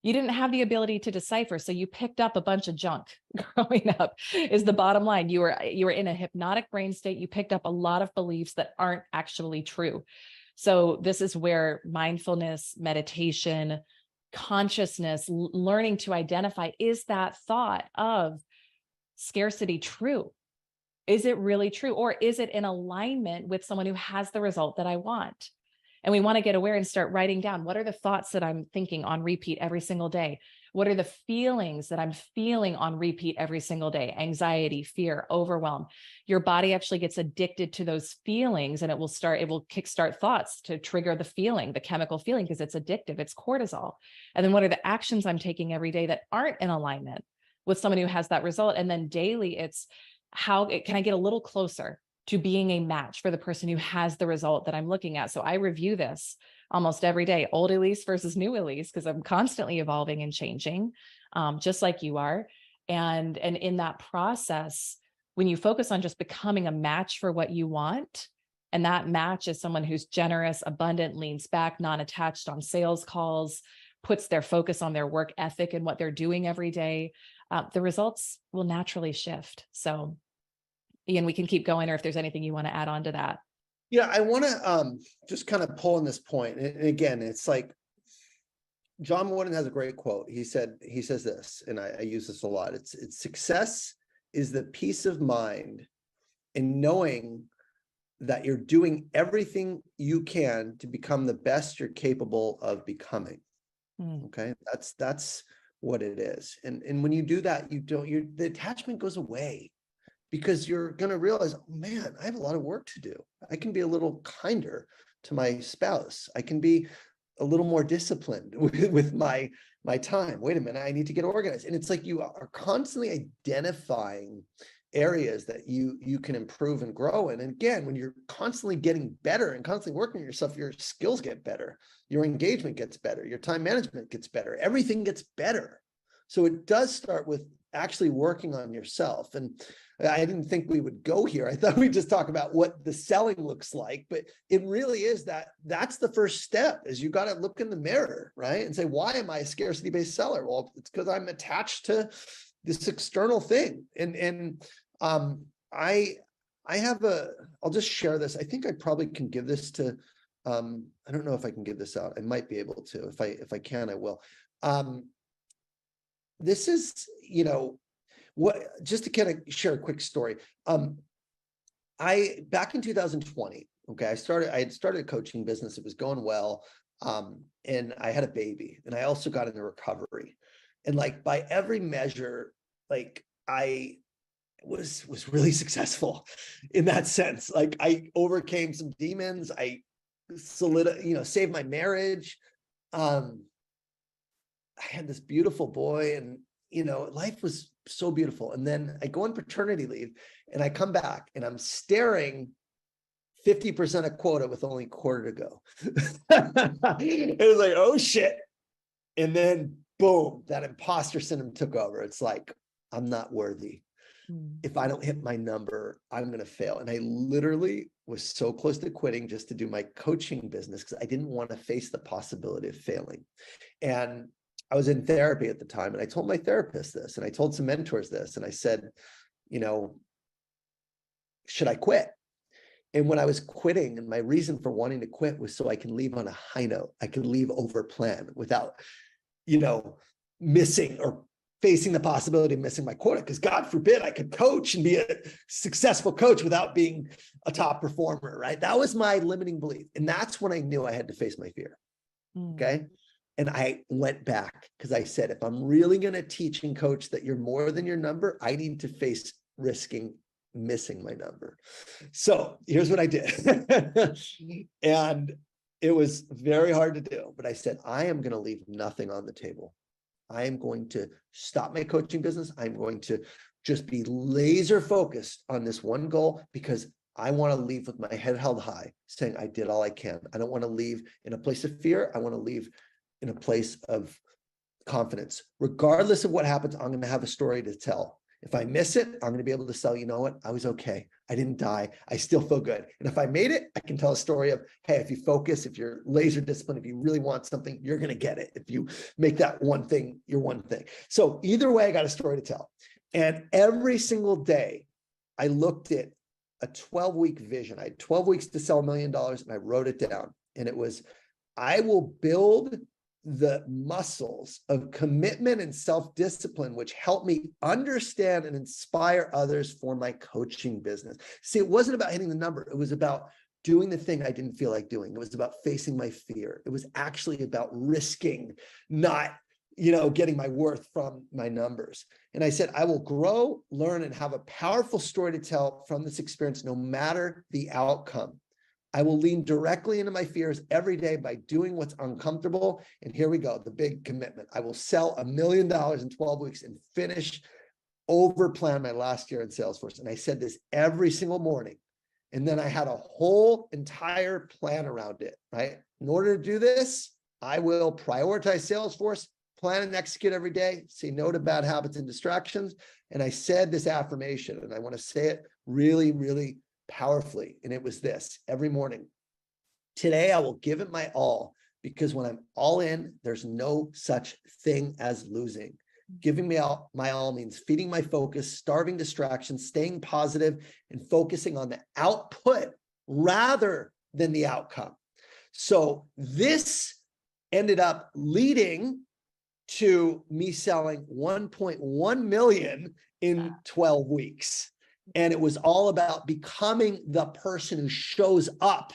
You didn't have the ability to decipher, so you picked up a bunch of junk growing up, is the bottom line. You were in a hypnotic brain state. You picked up a lot of beliefs that aren't actually true. So this is where mindfulness, meditation, consciousness, learning to identify, is that thought of scarcity true? Is it really true? Or is it in alignment with someone who has the result that I want? And we want to get aware and start writing down, what are the thoughts that I'm thinking on repeat every single day? What are the feelings that I'm feeling on repeat every single day? Anxiety, fear, overwhelm. Your body actually gets addicted to those feelings, and it will kickstart thoughts to trigger the feeling, the chemical feeling, because it's addictive. It's cortisol. And then what are the actions I'm taking every day that aren't in alignment with someone who has that result? And then daily, it's how can I get a little closer to being a match for the person who has the result that I'm looking at? So I review this almost every day, old Elise versus new Elise, because I'm constantly evolving and changing, just like you are. And in that process, when you focus on just becoming a match for what you want, and that match is someone who's generous, abundant, leans back, non-attached on sales calls, puts their focus on their work ethic and what they're doing every day, the results will naturally shift. So Ian, we can keep going, or if there's anything you want to add on to that. Yeah, I want to just kind of pull on this point. And again, it's like John Wooden has a great quote. He says this, and I use this a lot. It's success is the peace of mind in knowing that you're doing everything you can to become the best you're capable of becoming. Okay, that's what it is. And when you do that, the attachment goes away, because you're going to realize, oh, man, I have a lot of work to do. I can be a little kinder to my spouse. I can be a little more disciplined with my time. Wait a minute, I need to get organized. And it's like you are constantly identifying areas that you can improve and grow in. And again, when you're constantly getting better and constantly working on yourself, your skills get better, your engagement gets better, your time management gets better, everything gets better. So it does start with actually working on yourself. And I didn't think we would go here. I thought we'd just talk about what the selling looks like, but it really is that's the first step, is you got to look in the mirror, right? And say, why am I a scarcity-based seller? Well, it's because I'm attached to this external thing. And I have I'll just share this. I think I probably can give this to, I don't know if I can give this out. I might be able to. If I can, I will. This is, what, just to kind of share a quick story. Back in 2020, okay, I had started a coaching business. It was going well. And I had a baby, and I also got into recovery. And like, by every measure, like, I was really successful in that sense. Like, I overcame some demons. I saved my marriage. I had this beautiful boy, and life was so beautiful. And then I go on paternity leave, and I come back, and I'm staring 50% of quota with only a quarter to go. It was like, oh shit. And then boom, that imposter syndrome took over. It's like, I'm not worthy. If I don't hit my number, I'm going to fail. And I literally was so close to quitting just to do my coaching business, because I didn't want to face the possibility of failing. And I was in therapy at the time, and I told my therapist this, and I told some mentors this, and I said, should I quit? And when I was quitting, and my reason for wanting to quit was so I can leave on a high note. I could leave over plan without, missing or facing the possibility of missing my quota. Because God forbid I could coach and be a successful coach without being a top performer, right? That was my limiting belief. And that's when I knew I had to face my fear. Okay. And I went back, because I said, if I'm really going to teach and coach that you're more than your number, I need to face risking missing my number. So here's what I did. And it was very hard to do, but I said, I am going to leave nothing on the table. I am going to stop my coaching business. I'm going to just be laser focused on this one goal, because I want to leave with my head held high, saying I did all I can. I don't want to leave in a place of fear. I want to leave in a place of confidence. Regardless of what happens, I'm going to have a story to tell. If I miss it, I'm going to be able to sell, you know what? I was okay. I didn't die. I still feel good. And if I made it, I can tell a story of, hey, if you focus, if you're laser disciplined, if you really want something, you're going to get it. If you make that one thing your one thing. So either way, I got a story to tell. And every single day, I looked at a 12-week vision. I had 12 weeks to sell $1 million, and I wrote it down. And it was, I will build the muscles of commitment and self-discipline, which help me understand and inspire others for my coaching business. See, it wasn't about hitting the number. It was about doing the thing I didn't feel like doing. It was about facing my fear. It was actually about risking not, getting my worth from my numbers. And I said, I will grow, learn, and have a powerful story to tell from this experience, no matter the outcome. I will lean directly into my fears every day by doing what's uncomfortable. And here we go, the big commitment. I will sell $1 million in 12 weeks and finish over plan my last year in Salesforce. And I said this every single morning. And then I had a whole entire plan around it, right? In order to do this, I will prioritize Salesforce, plan and execute every day, say no to bad habits and distractions. And I said this affirmation, and I want to say it really, really powerfully. And it was this: every morning, today I will give it my all, because when I'm all in, there's no such thing as losing. Giving me my all means feeding my focus, starving distractions, staying positive, and focusing on the output rather than the outcome. So this ended up leading to me selling 1.1 million in 12 weeks. And it was all about becoming the person who shows up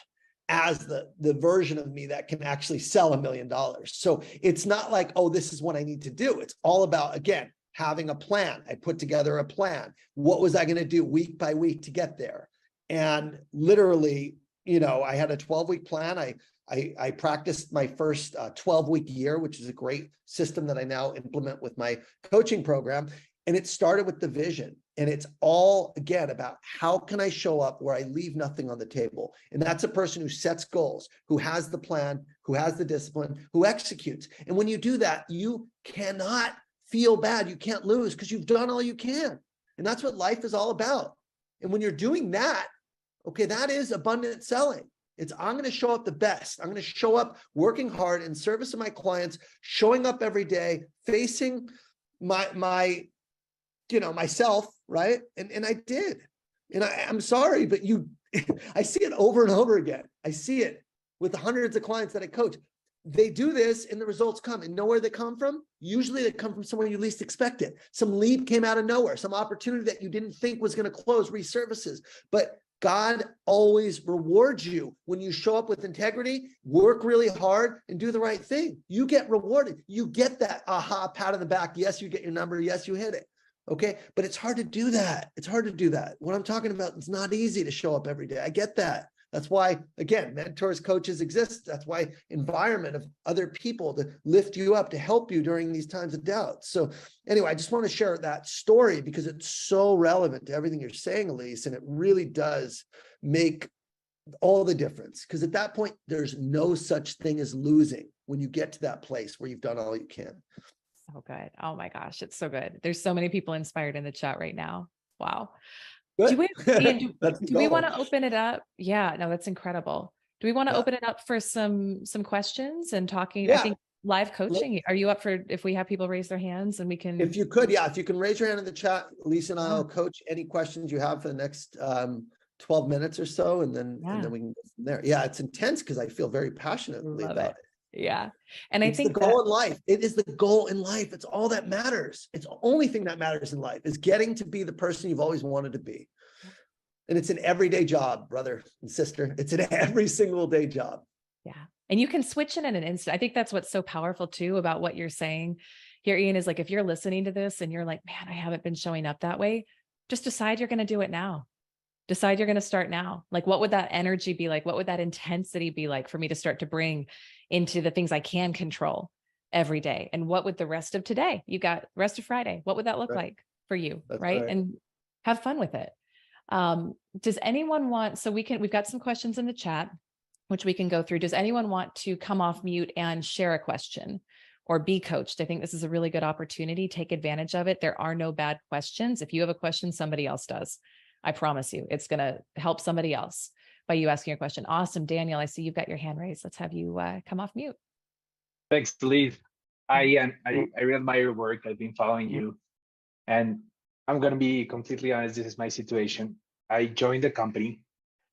as the version of me that can actually sell $1 million. So it's not like, oh, this is what I need to do. It's all about, again, having a plan. I put together a plan. What was I going to do week by week to get there? And literally, I had a 12-week plan. I practiced my first 12-week year, which is a great system that I now implement with my coaching program. And it started with the vision. And it's all, again, about how can I show up where I leave nothing on the table? And that's a person who sets goals, who has the plan, who has the discipline, who executes. And when you do that, you cannot feel bad. You can't lose because you've done all you can. And that's what life is all about. And when you're doing that, okay, that is abundant selling. It's, I'm going to show up the best. I'm going to show up working hard in service of my clients, showing up every day, facing myself, right? And I did. And I'm sorry, but I see it over and over again. I see it with the hundreds of clients that I coach. They do this and the results come, and know where they come from? Usually they come from somewhere you least expect it. Some lead came out of nowhere, some opportunity that you didn't think was going to close, resurfaces. But God always rewards you when you show up with integrity, work really hard, and do the right thing. You get rewarded. You get that aha, pat on the back. Yes, you get your number. Yes, you hit it. Okay. But it's hard to do that. It's hard to do that. What I'm talking about, it's not easy to show up every day. I get that. That's why, again, mentors, coaches exist. That's why environment of other people to lift you up, to help you during these times of doubt. So anyway, I just want to share that story because it's so relevant to everything you're saying, Elise, and it really does make all the difference. Because at that point, there's no such thing as losing when you get to that place where you've done all you can. So good. Oh my gosh, it's so good. There's so many people inspired in the chat right now. Wow. Good. Ian, do we want to open it up? Yeah, no, that's incredible. Do we want to open it up for some questions and talking? Yeah. I think live coaching. Are you up for if we have people raise their hands and we can? If you could, yeah, if you can raise your hand in the chat, Lisa and I will coach any questions you have for the next 12 minutes or so, and then we can go from there. Yeah, it's intense because I feel very passionately about it. Yeah. And I think the goal in life. It is the goal in life. It's all that matters. It's the only thing that matters in life is getting to be the person you've always wanted to be. And it's an everyday job, brother and sister. It's an every single day job. Yeah. And you can switch in an instant. I think that's what's so powerful too about what you're saying here, Ian, is like, if you're listening to this and you're like, man, I haven't been showing up that way, just decide you're going to do it now. Decide you're going to start now. Like, what would that energy be like? What would that intensity be like for me to start to bring into the things I can control every day? And what would the rest of today, you got rest of Friday, what would that look like for you? Right? And have fun with it. Does anyone want, so we've got some questions in the chat, which we can go through. Does anyone want to come off mute and share a question or be coached? I think this is a really good opportunity. Take advantage of it. There are no bad questions. If you have a question, somebody else does. I promise you, it's going to help somebody else by you asking your question. Awesome. Daniel, I see you've got your hand raised. Let's have you come off mute. Thanks, Elise. I really admire your work. I've been following you. And I'm going to be completely honest. This is my situation. I joined the company.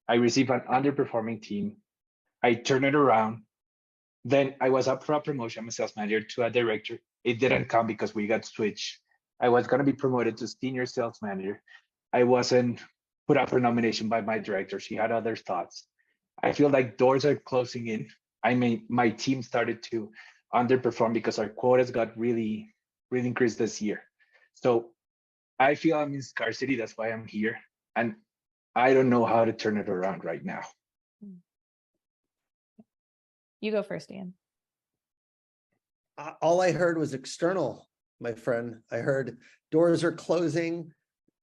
I received an underperforming team. I turned it around. Then I was up for a promotion. I'm a sales manager to a director. It didn't come because we got switched. I was going to be promoted to senior sales manager. I wasn't put up for nomination by my director. She had other thoughts. I feel like doors are closing in. My team started to underperform because our quotas got really increased this year. So I feel I'm in scarcity. That's why I'm here. And I don't know how to turn it around right now. You go first, Ian. All I heard was external, my friend. I heard doors are closing.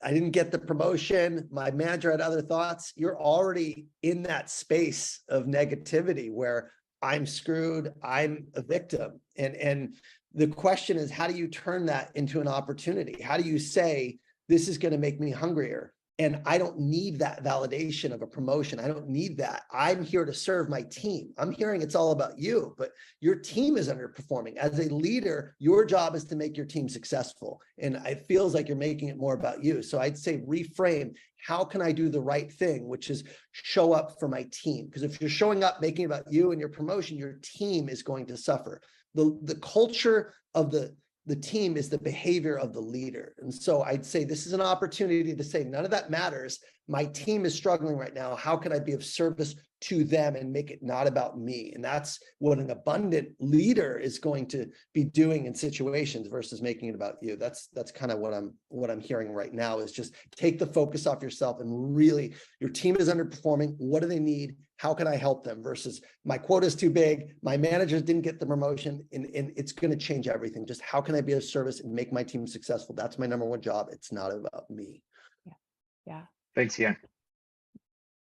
I didn't get the promotion. My manager had other thoughts. You're already in that space of negativity where I'm screwed. I'm a victim. And the question is, how do you turn that into an opportunity? How do you say, this is going to make me hungrier? And I don't need that validation of a promotion. I don't need that. I'm here to serve my team. I'm hearing it's all about you, but your team is underperforming. As a leader, your job is to make your team successful. And it feels like you're making it more about you. So I'd say reframe, how can I do the right thing, which is show up for my team? Because if you're showing up, making it about you and your promotion, your team is going to suffer. The culture of the team is the behavior of the leader. And so I'd say this is an opportunity to say, none of that matters. My team is struggling right now. How can I be of service to them and make it not about me? And that's what an abundant leader is going to be doing in situations versus making it about you. That's kind of what I'm hearing right now, is just take the focus off yourself and really, your team is underperforming. What do they need? How can I help them? Versus my quota is too big, my managers didn't get the promotion, and it's going to change everything. Just how can I be of service and make my team successful? That's my number one job. It's not about me. Yeah. Thanks, Ian.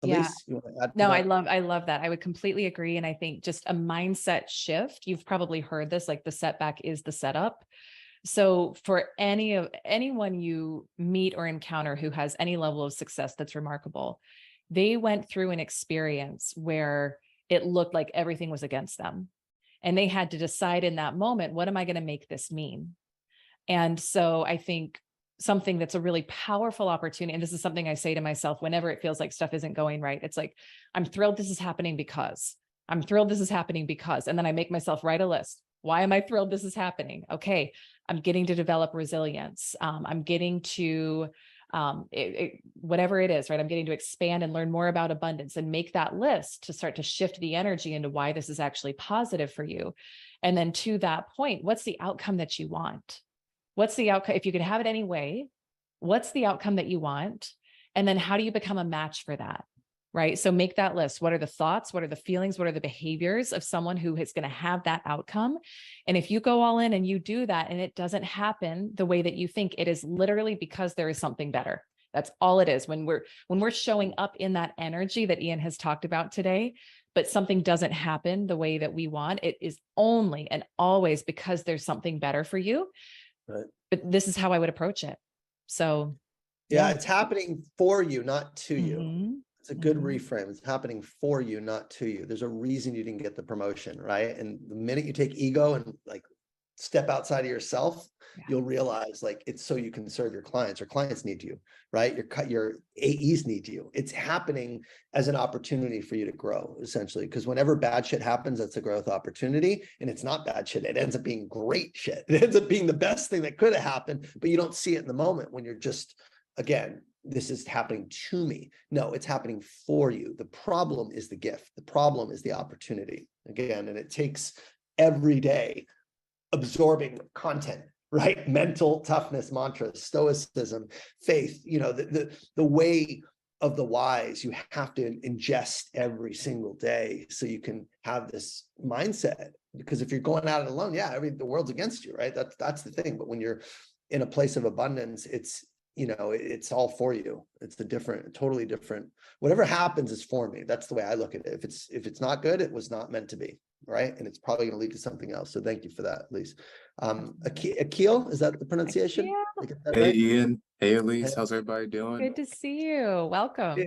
Yeah. Elise, you want to add to No, that? I love that. I would completely agree. And I think just a mindset shift, you've probably heard this, like the setback is the setup. So for anyone you meet or encounter who has any level of success that's remarkable, they went through an experience where it looked like everything was against them. And they had to decide in that moment, what am I going to make this mean? And so I think something that's a really powerful opportunity, and this is something I say to myself whenever it feels like stuff isn't going right. It's like, I'm thrilled this is happening because I'm thrilled this is happening because, and then I make myself write a list. Why am I thrilled this is happening? Okay, I'm getting to develop resilience. I'm getting to whatever it is, right? I'm getting to expand and learn more about abundance and make that list to start to shift the energy into why this is actually positive for you. And then to that point, what's the outcome that you want? What's the outcome? If you could have it any way, what's the outcome that you want? And then how do you become a match for that? Right. So make that list. What are the thoughts? What are the feelings? What are the behaviors of someone who is going to have that outcome? And if you go all in and you do that and it doesn't happen the way that you think, it is literally because there is something better. That's all it is. When we're showing up in that energy that Ian has talked about today, but something doesn't happen the way that we want, it is only and always because there's something better for you. Right. But this is how I would approach it. So Yeah, it's happening for you, not to you. Mhm. It's a good reframe. It's happening for you, not to you. There's a reason you didn't get the promotion, right? And the minute you take ego and like step outside of yourself, you'll realize like it's so you can serve your clients. Your clients need you, right? Your AEs need you. It's happening as an opportunity for you to grow, essentially. Because whenever bad shit happens, that's a growth opportunity. And it's not bad shit. It ends up being great shit. It ends up being the best thing that could have happened, but you don't see it in the moment when you're just, again, this is happening to me. No, it's happening for you. The problem is the gift. The problem is the opportunity. Again, and it takes every day absorbing content, right? Mental toughness mantras, stoicism, faith, the way of the wise, you have to ingest every single day so you can have this mindset. Because if you're going at it alone, the world's against you, right? That's the thing. But when you're in a place of abundance, it's all for you. It's totally different. Whatever happens is for me. That's the way I look at it. If it's not good, it was not meant to be, right? And it's probably going to lead to something else. So thank you for that, at least. Akil, is that the pronunciation? Yeah. Did I get that Hey right? Ian, hey Elise, Hey. how's everybody doing? Good to see you. Welcome. Yeah,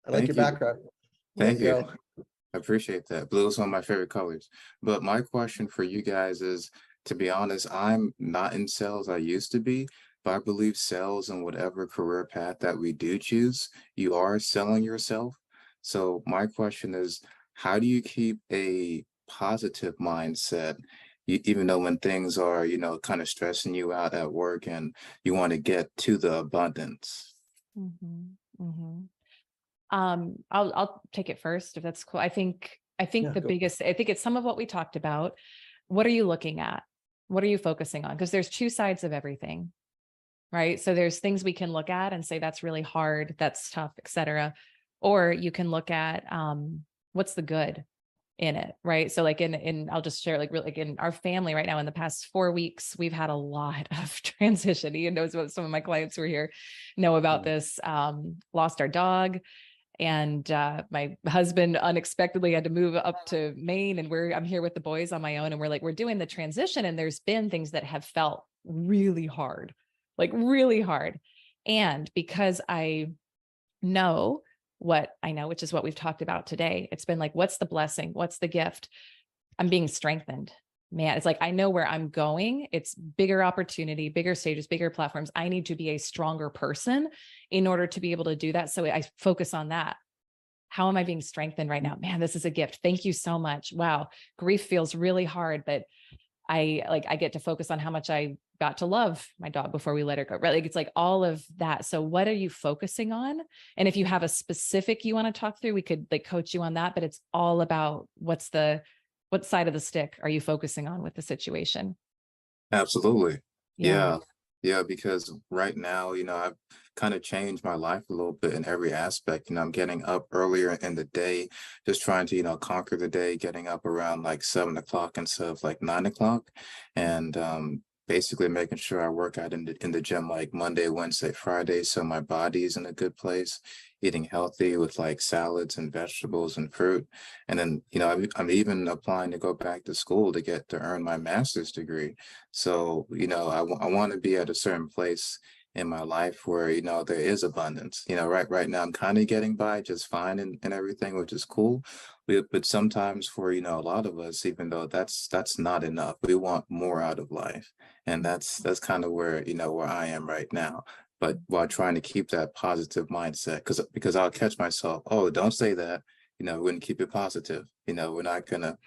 I like Thank your you. background. Way Thank to you. go. I appreciate that. Blue is one of my favorite colors. But my question for you guys is, to be honest, I'm not in sales. I used to be, but I believe sales and whatever career path that we do choose, you are selling yourself. So my question is, how do you keep a positive mindset, even though when things are, kind of stressing you out at work and you want to get to the abundance? I'll take it first if that's cool. I think Yeah, I think it's some of what we talked about. What are you looking at? What are you focusing on? Because there's two sides of everything, right? So there's things we can look at and say, that's really hard, that's tough, etc. Or you can look at what's the good in it, right? So like I'll just share like really like in our family right now, in the past 4 weeks, we've had a lot of transition. Ian knows what some of my clients who are here know about this. Lost our dog. And my husband unexpectedly had to move up to Maine, and I'm here with the boys on my own, and we're doing the transition. And there's been things that have felt really hard, like really hard. And because I know what I know, which is what we've talked about today, it's been like, what's the blessing? What's the gift? I'm being strengthened. Man, it's like, I know where I'm going. It's bigger opportunity, bigger stages, bigger platforms. I need to be a stronger person in order to be able to do that. So I focus on that. How am I being strengthened right now? Man, this is a gift. Thank you so much. Wow. Grief feels really hard, but I get to focus on how much I got to love my dog before we let her go. Right. Like it's like all of that. So what are you focusing on? And if you have a specific you want to talk through, we could like coach you on that, but it's all about what side of the stick are you focusing on with the situation? Absolutely. Yeah. Yeah, because right now, I've kind of changed my life a little bit in every aspect. I'm getting up earlier in the day, just trying to, conquer the day, getting up around like 7 o'clock instead of like 9 o'clock. And basically making sure I work out in the gym like Monday, Wednesday, Friday, so my body's in a good place, eating healthy with like salads and vegetables and fruit. And then, I'm even applying to go back to school to earn my master's degree. So, I want to be at a certain place in my life where, there is abundance. Right now I'm kind of getting by just fine and everything, which is cool. But sometimes for, a lot of us, even though that's not enough, we want more out of life. And that's kind of where, where I am right now. But while trying to keep that positive mindset, because I'll catch myself, oh, don't say that, we're going to keep it positive. We're not gonna,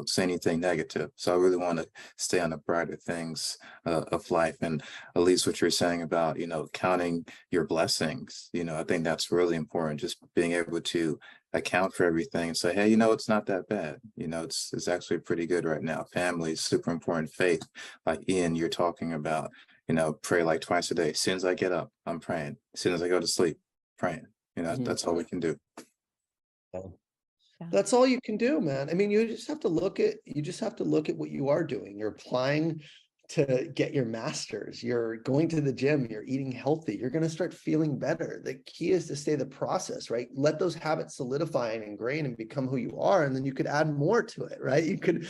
say anything negative. So I really want to stay on the brighter things of life. And at least what you're saying about, counting your blessings, I think that's really important. Just being able to account for everything and say, hey, it's not that bad. It's actually pretty good right now. Family is super important. Faith, like Ian, you're talking about, pray like twice a day. As soon as I get up, I'm praying. As soon as I go to sleep, praying. That's all we can do. That's all you can do, man. I mean, you just have to look at what you are doing. You're applying to get your master's, you're going to the gym, you're eating healthy, you're going to start feeling better. The key is to stay the process, right? Let those habits solidify and ingrain and become who you are. And then you could add more to it, right? You could,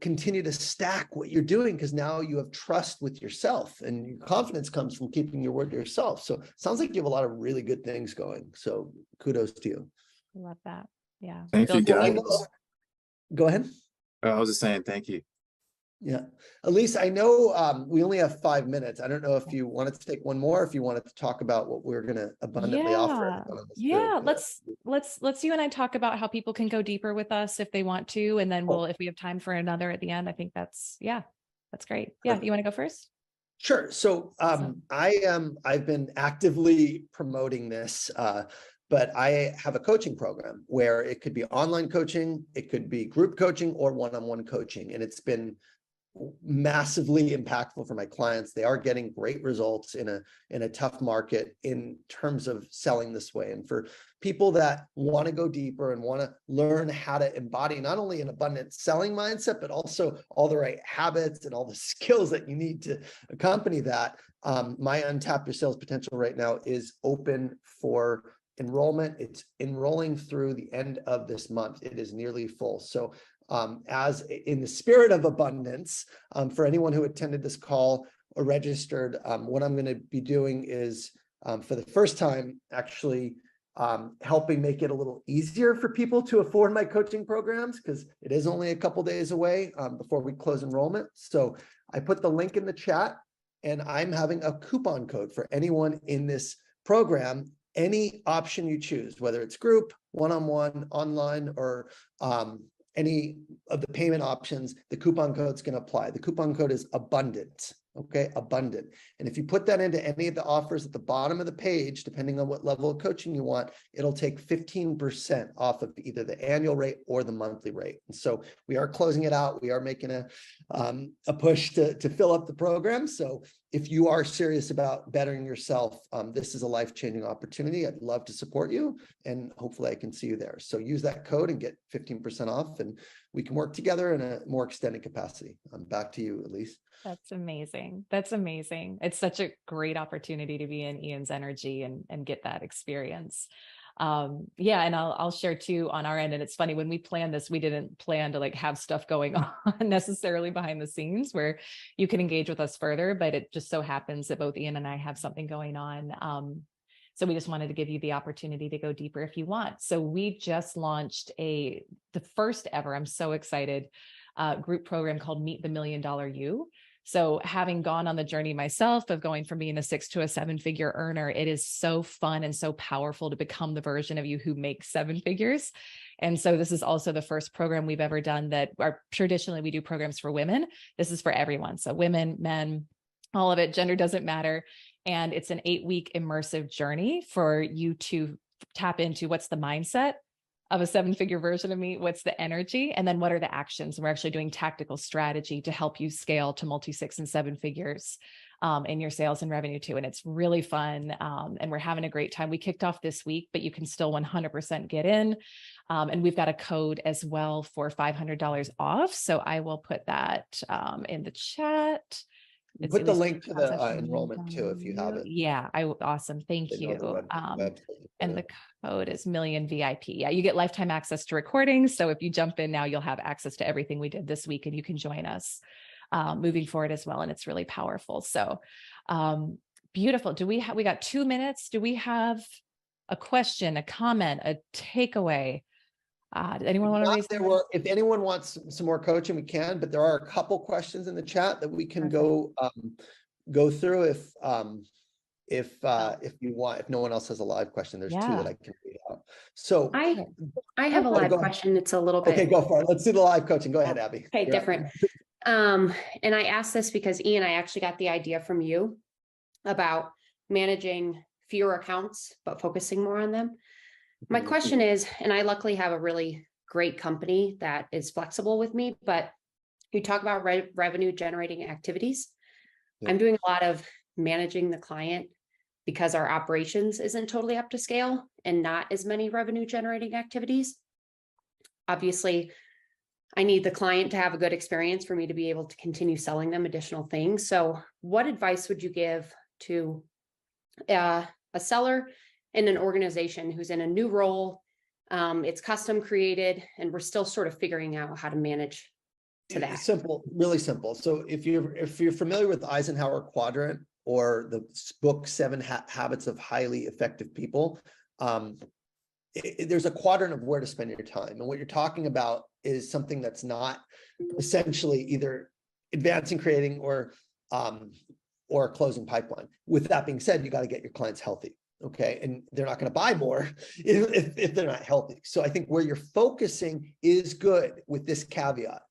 continue to stack what you're doing because now you have trust with yourself, and your confidence comes from keeping your word to yourself. So it sounds like you have a lot of really good things going. So kudos to you. I love that. Yeah. Thank you, guys. Go ahead. I was just saying thank you. Yeah. Elise, I know we only have 5 minutes. I don't know if you wanted to take one more, if you wanted to talk about what we're going to abundantly offer. Yeah. Let's you and I talk about how people can go deeper with us if they want to. And then if we have time for another at the end, I think that's great. Yeah. You want to go first? Sure. So I've been actively promoting this, but I have a coaching program where it could be online coaching, it could be group coaching or one-on-one coaching. And it's been massively impactful for my clients. They are getting great results in a tough market in terms of selling this way. And for people that want to go deeper and want to learn how to embody not only an abundant selling mindset, but also all the right habits and all the skills that you need to accompany that, my Untap Your Sales Potential right now is open for enrollment. It's enrolling through the end of this month. It is nearly full. So as in the spirit of abundance, for anyone who attended this call or registered, what I'm going to be doing is for the first time, actually helping make it a little easier for people to afford my coaching programs, because it is only a couple days away before we close enrollment. So I put the link in the chat, and I'm having a coupon code for anyone in this program. Any option you choose, whether it's group, one-on-one, online, or any of the payment options, the coupon code is going to apply. The coupon code is abundant. Okay, abundant. And if you put that into any of the offers at the bottom of the page, depending on what level of coaching you want, it'll take 15% off of either the annual rate or the monthly rate. And so we are closing it out. We are making a push to fill up the program. So if you are serious about bettering yourself, this is a life-changing opportunity. I'd love to support you, and hopefully I can see you there. So use that code and get 15% off, and we can work together in a more extended capacity. Back to you, Elise. That's amazing. That's amazing. It's such a great opportunity to be in Ian's energy and get that experience. Yeah. And I'll share too on our end. And it's funny, when we planned this, we didn't plan to have stuff going on necessarily behind the scenes where you can engage with us further, but it just so happens that both Ian and I have something going on. So we just wanted to give you the opportunity to go deeper if you want. So we just launched the first ever, I'm so excited, group program called Meet the $1 Million You. So having gone on the journey myself of going from being a 6 to a 7-figure earner, it is so fun and so powerful to become the version of you who makes 7 figures. And so this is also the first program we've ever done that traditionally we do programs for women. This is for everyone. So women, men, all of it, gender doesn't matter. And it's an 8-week immersive journey for you to tap into what's the mindset, of a 7-figure version of me? What's the energy? And then what are the actions? And we're actually doing tactical strategy to help you scale to multi 6 and 7 figures in your sales and revenue too. And it's really fun. And we're having a great time. We kicked off this week, but you can still 100% get in. And we've got a code as well for $500 off. So I will put that in the chat. Put the link to the enrollment too, if you have it. Yeah, awesome. Thank They know you. the website. And the code is Million VIP. Yeah, you get lifetime access to recordings. So if you jump in now, you'll have access to everything we did this week, and you can join us moving forward as well. And it's really powerful. So beautiful. We got 2 minutes. Do we have a question, a comment, a takeaway? Does anyone want to raise their hand? If anyone wants some more coaching, we can, but there are a couple questions in the chat that we can go through if you want. If no one else has a live question, there's 2 that I can read out. So I have a live question. It's a little bit. Okay, go for it. Let's do the live coaching. Go ahead, Abby. Okay, different. And I asked this because Ian, I actually got the idea from you about managing fewer accounts, but focusing more on them. My question is, and I luckily have a really great company that is flexible with me, but you talk about revenue generating activities. Yeah. I'm doing a lot of managing the client because our operations isn't totally up to scale and not as many revenue generating activities. Obviously, I need the client to have a good experience for me to be able to continue selling them additional things. So what advice would you give to a seller in an organization who's in a new role? It's custom created, and we're still sort of figuring out how to manage to that. Simple, really simple. So if you're familiar with Eisenhower Quadrant or the book 7 Habits of Highly Effective People, there's a quadrant of where to spend your time. And what you're talking about is something that's not essentially either advancing, creating, or closing pipeline. With that being said, you got to get your clients healthy. Okay. And they're not going to buy more if they're not healthy. So I think where you're focusing is good, with this caveat: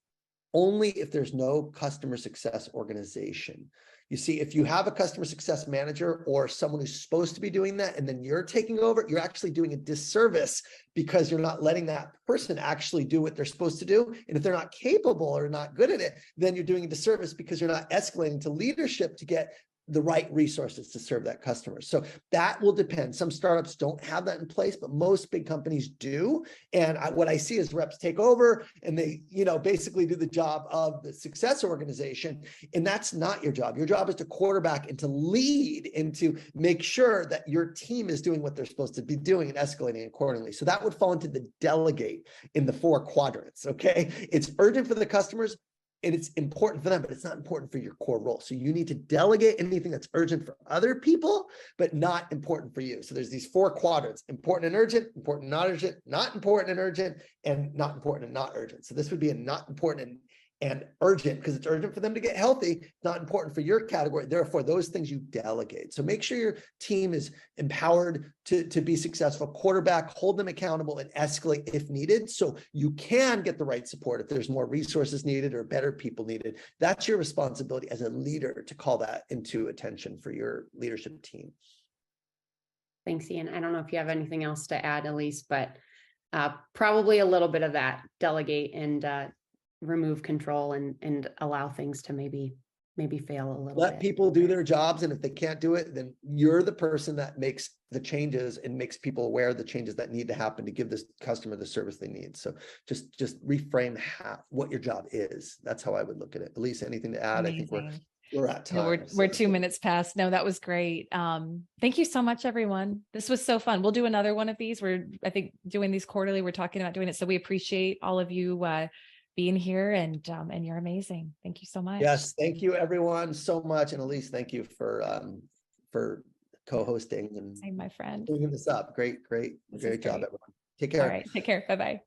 only if there's no customer success organization. You see, if you have a customer success manager or someone who's supposed to be doing that, and then you're taking over, you're actually doing a disservice because you're not letting that person actually do what they're supposed to do. And if they're not capable or not good at it, then you're doing a disservice because you're not escalating to leadership to get the right resources to serve that customer. So that will depend. Some startups don't have that in place, but most big companies do. And what I see is reps take over and they, basically do the job of the success organization. And that's not your job. Your job is to quarterback and to lead and to make sure that your team is doing what they're supposed to be doing and escalating accordingly. So that would fall into the delegate in the 4 quadrants. Okay. It's urgent for the customers, and it's important for them, but it's not important for your core role. So you need to delegate anything that's urgent for other people, but not important for you. So there's these 4 quadrants: important and urgent, important and not urgent, not important and urgent, and not important and not urgent. So this would be a not important and urgent, because it's urgent for them to get healthy, not important for your category. Therefore, those things you delegate. So make sure your team is empowered to be successful, quarterback, hold them accountable, and escalate if needed. So you can get the right support if there's more resources needed or better people needed. That's your responsibility as a leader to call that into attention for your leadership team. Thanks, Ian. I don't know if you have anything else to add, Elise, but probably a little bit of that: delegate and remove control and allow things to maybe fail a little bit. Let people do their jobs, and if they can't do it, then you're the person that makes the changes and makes people aware of the changes that need to happen to give this customer the service they need. So just reframe what your job is. That's how I would look at it. Elise, anything to add? Amazing. I think we're at time. No, we're 2 minutes past. No, that was great. Thank you so much, everyone. This was so fun. We'll do another one of these. We're, I think, doing these quarterly. We're talking about doing it. So we appreciate all of you being here, and you're amazing. Thank you so much. Yes, thank you everyone so much. And Elise, thank you for co-hosting and Same, my friend. Doing this up. Great job, everyone. Take care. All right, take care. Bye-bye.